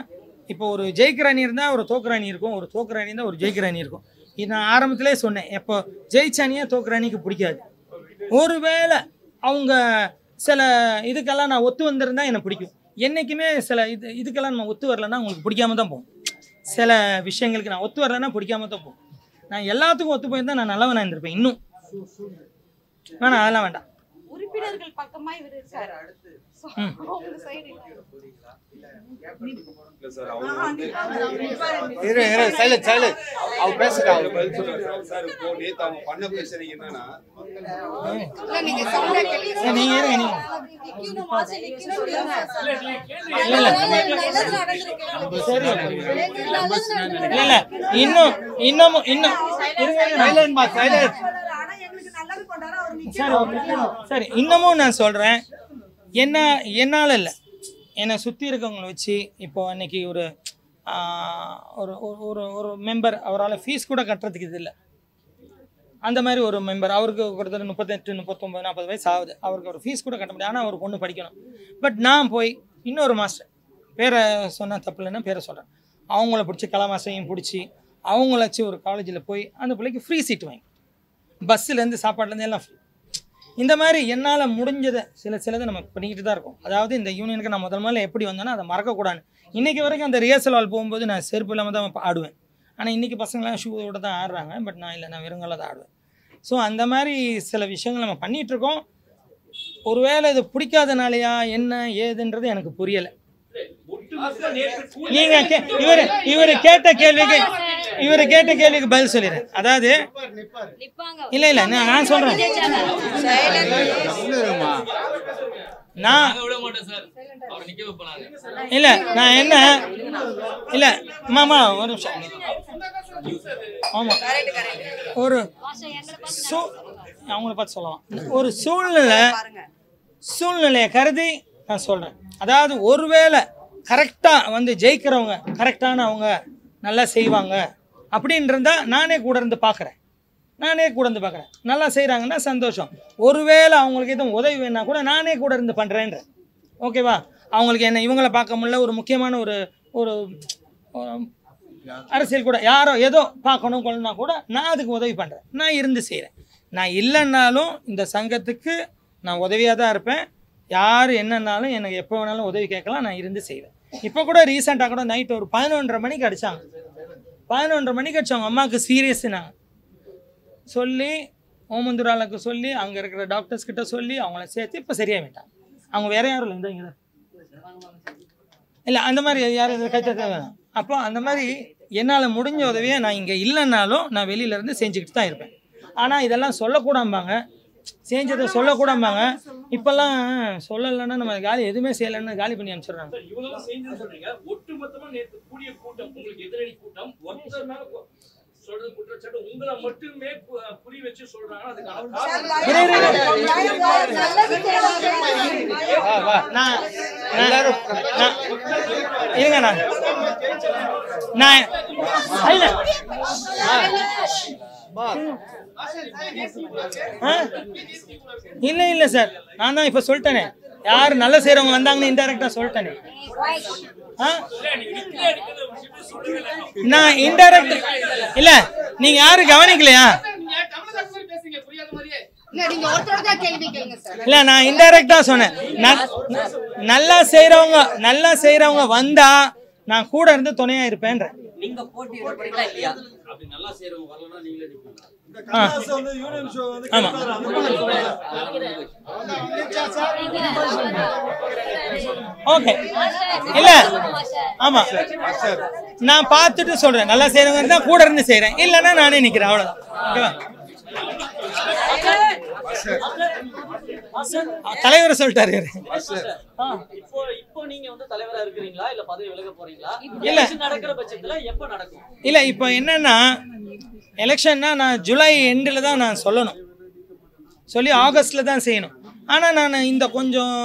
இப்போ ஒரு ஜெயிக்கிற அணி இருந்தால் ஒரு தோக்குற அணி இருக்கும், ஒரு தோக்குற அணி இருந்தால் ஒரு ஜெயிக்கிற அணி இருக்கும். இது நான் ஆரம்பத்திலே சொன்னேன். எப்போ ஜெயிச்ச அணியாக தோக்குற அணிக்கு பிடிக்காது. ஒருவேளை அவங்க சில இதுக்கெல்லாம் நான் ஒத்து வந்திருந்தா எனக்கு பிடிக்கும். என்றைக்குமே சில இதுக்கெல்லாம் நம்ம ஒத்து வரலன்னா உங்களுக்கு பிடிக்காம தான் போகும். சில விஷயங்களுக்கு நான் ஒத்து வரலன்னா பிடிக்காம தான் போகும். நான் எல்லாத்துக்கும் ஒத்து போயிருந்தா நான் நல்லவனா இருந்திருப்பேன். இன்னும் வேணாம், அதெல்லாம் வேண்டாம். உறுப்பினர்கள் பக்கமா இவர் இருக்காரு. அவங்க சைடு சரி, இன்னமும் நான் சொல்றேன், என்னால இல்லை, என்னை சுற்றி இருக்கவங்களை வச்சு இப்போ அன்னைக்கு ஒரு ஒரு மெம்பர் அவரால் ஃபீஸ் கூட கட்டுறதுக்கு இது இல்லை. அந்த மாதிரி ஒரு மெம்பர், அவருக்கு ஒருத்தர் 38, 39, 40 வயசு ஆகுது, அவருக்கு ஒரு ஃபீஸ் கூட கட்ட முடியாது. ஆனால் அவர் பொண்ணு படிக்கணும். பட் நான் போய் இன்னொரு மாஸ்டர், பேரை சொன்னால் தப்பு இல்லைன்னா பேரை சொல்கிறேன், அவங்கள பிடிச்சி கலா மாஸ்டரையும் பிடிச்சி அவங்கள வச்சு ஒரு காலேஜில் போய் அந்த பிள்ளைக்கு ஃப்ரீ சீட் வாங்கி, பஸ்ஸுலேருந்து சாப்பாடுலேருந்து எல்லாம் ஃப்ரீ. இந்த மாதிரி என்னால் முடிஞ்சதை சிலதை நம்ம பண்ணிக்கிட்டு தான் இருக்கோம். அதாவது இந்த யூனியனுக்கு நான் முதல்ல எப்படி வந்தேன்னா அதை மறக்கக்கூடாது. இன்றைக்கி வரைக்கும் அந்த ரிஹர்சல் ஹால் போகும்போது நான் செருப்பு இல்லாமல் தான் ஆடுவேன். ஆனால் இன்றைக்கி பசங்களாம் ஷூவோட தான் ஆடுறாங்க. பட் நான் இல்லை, நான் வெறுங்கால தான் ஆடுவேன். ஸோ அந்த மாதிரி சில விஷயங்கள் நம்ம பண்ணிகிட்ருக்கோம். ஒருவேளை இது பிடிக்காதனாலையா என்ன ஏதுன்றது எனக்கு புரியலை. நீங்கள் இவர் கேட்ட கேள்விக்கு பதில் சொல்லிடுறேன். அதாவது இல்லை நான் சொல்கிறேன், இல்ல நான் என்ன இல்ல மாமா ஒரு நிமிஷம். ஆமா, ஒரு அவங்கள பார்த்து சொல்லலாம். ஒரு சூழ்நிலையை கருதி நான் சொல்றேன். அதாவது ஒருவேளை கரெக்டா வந்து ஜெயிக்கிறவங்க கரெக்டான அவங்க நல்லா செய்வாங்க அப்படின்றதா நானே கூட இருந்து பார்க்குறேன். நல்லா செய்கிறாங்கன்னா சந்தோஷம். ஒருவேளை அவங்களுக்கு எதுவும் உதவி வேணா கூட நானே கூட இருந்து பண்ணுறேன்றேன். ஓகேவா? அவங்களுக்கு என்ன இவங்கள பார்க்க முடியல, ஒரு முக்கியமான ஒரு அரசியல் கூட யாரோ ஏதோ பார்க்கணும் கொள்ளனா கூட நான் அதுக்கு உதவி பண்ணுறேன், நான் இருந்து செய்கிறேன். நான் இல்லைன்னாலும் இந்த சங்கத்துக்கு நான் உதவியாக தான் இருப்பேன். யார் என்னன்னாலும் எனக்கு எப்போ வேணாலும் உதவி கேட்கலாம், நான் இருந்து செய்வேன். இப்போ கூட ரீசெண்டாக கூட நைட்டு ஒரு 11:30 மணிக்கு அடித்தாங்க. 11:30 மணிக்கு அடித்தவங்க அம்மாவுக்கு சீரியஸ்னாங்க சொல்லி, ஓமந்துராளுக்கு சொல்லி, அங்கே இருக்கிற டாக்டர்ஸ் கிட்ட சொல்லி அவங்கள சேர்த்து இப்போ சரியாகிட்டாங்க. அவங்க வேற யாரும் இல்லை, இங்கே இல்லை அந்த மாதிரி யாரும் கைத்தட்ட வேணும். அப்போ அந்த மாதிரி என்னால் முடிஞ்ச உதவியை நான் இங்கே இல்லைன்னாலும் நான் வெளியிலேருந்து செஞ்சுக்கிட்டு தான் இருப்பேன். ஆனால் இதெல்லாம் சொல்லக்கூடாம்பாங்க, செஞ்சதை சொல்லக்கூடாம்பாங்க. இப்பெல்லாம் சொல்லலைன்னா நம்ம காலி எதுவுமே செய்யலைன்னு காலி பண்ணி அனுப்பிச்சிடுறாங்க. இல்ல சார், நான் தான் இப்ப சொல்லிட்டேனே, யாரு நல்ல செய்யறவங்க வந்தாங்கன்னு இன்டைரக்டா சொல்லிட்டேனே. நான் இன்டைரக்ட் இல்ல, நீங்க யாரும் கவனிக்கலையா? இல்ல நான் இன்டைரக்டா சொன்னேன். நல்லா செய்யறவங்க வந்தா நான் கூட இருந்து துணையா இருப்பேன்ற. நீங்க போட்டி எடுப்பீங்களா இல்லையா? அப்படி நல்லா செய்றவங்க வரலனா நீங்களே நிப்பீங்க. ஆமா. ஓகே. இல்ல ஆமா, நான் பார்த்துட்டு சொல்றேன். நல்லா செய்யறவங்க இருந்தா கூட இருந்து செய்யறேன், இல்லன்னா நானே நிக்கிறேன், அவ்வளவுதான். ஓகேவா? தலைவர் சொல்லிட்டாரு. இப்போ நீங்க வந்து தலைவரா இருக்கிறீங்களா இல்ல பதவி விலக போறீங்களா? இல்ல நடக்கிற பட்சத்துல எப்ப நடக்கும்? இல்ல இப்போ என்னன்னா, எலெக்ஷன்னா நான் ஜூலை எண்டில் தான் நான் சொல்லி ஆகஸ்டில் தான் செய்யணும். ஆனால் நான் இந்த கொஞ்சம்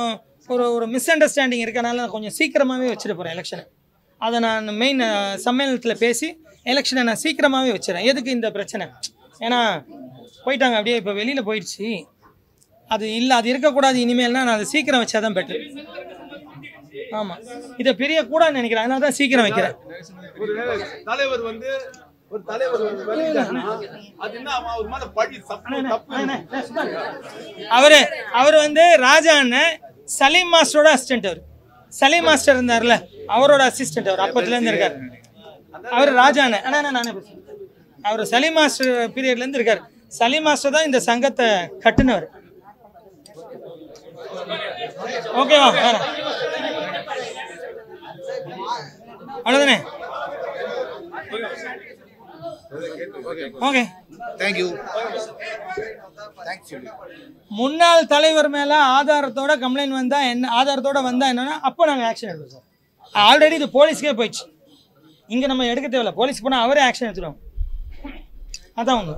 ஒரு மிஸ் அண்டர்ஸ்டாண்டிங் இருக்கனால நான் கொஞ்சம் சீக்கிரமாகவே வச்சுட்டு போகிறேன் எலெக்ஷனை. அதை நான் மெயின் சம்மேளனத்தில் பேசி எலெக்ஷனை நான் சீக்கிரமாகவே வச்சுறேன். எதுக்கு இந்த பிரச்சனை? ஏன்னா போயிட்டாங்க அப்படியே, இப்போ வெளியில் போயிடுச்சு. அது இல்லை, அது இருக்கக்கூடாது இனிமேல்னா நான் அதை சீக்கிரம் வச்சா தான் பெட்ரு. ஆமாம், இதை பெரிய கூடாதுன்னு நினைக்கிறேன், அதனால தான் சீக்கிரம் வைக்கிறேன். தலைவர் வந்து ஒரு தலைவர் வெளியிட்டாருன்னா அது என்ன அவர் மேல பழி தப்பு. அவர் வந்து ராஜா அண்ணன் சலீம் மாஸ்டரோட அசிஸ்டன்ட். அவர் சலீம் மாஸ்டர் இருந்தார்ல, அவரோட அசிஸ்டன்ட். அவர் அப்பத்துல இருந்து இருக்காரு. அவர் ராஜா அண்ணன். நானே பேசுறேன். அவர் சலீம் மாஸ்டர் பீரியட்ல இருந்து இருக்காரு. சலீம் மாஸ்டர் தான் இந்த சங்கத்தை கட்டுனவர். ஓகேவா? அவ்வளவுதானே? Okay, thank you. முன்னாள் தலைவர் மேல ஆதாரத்தோட கம்ப்ளைண்ட் வந்தா என்ன, ஆதாரத்தோட வந்தா என்னன்னா அப்போ நாங்கள் ஆக்ஷன் எடுப்போம் சார். ஆல்ரெடி இது போலீஸ்க்கே போயிடுச்சு. இங்கே நம்ம எடுக்க தேவையில்ல. போலீஸ் போனால் அவரே ஆக்ஷன் எடுத்துடுவோம். அதான் ஒன்று.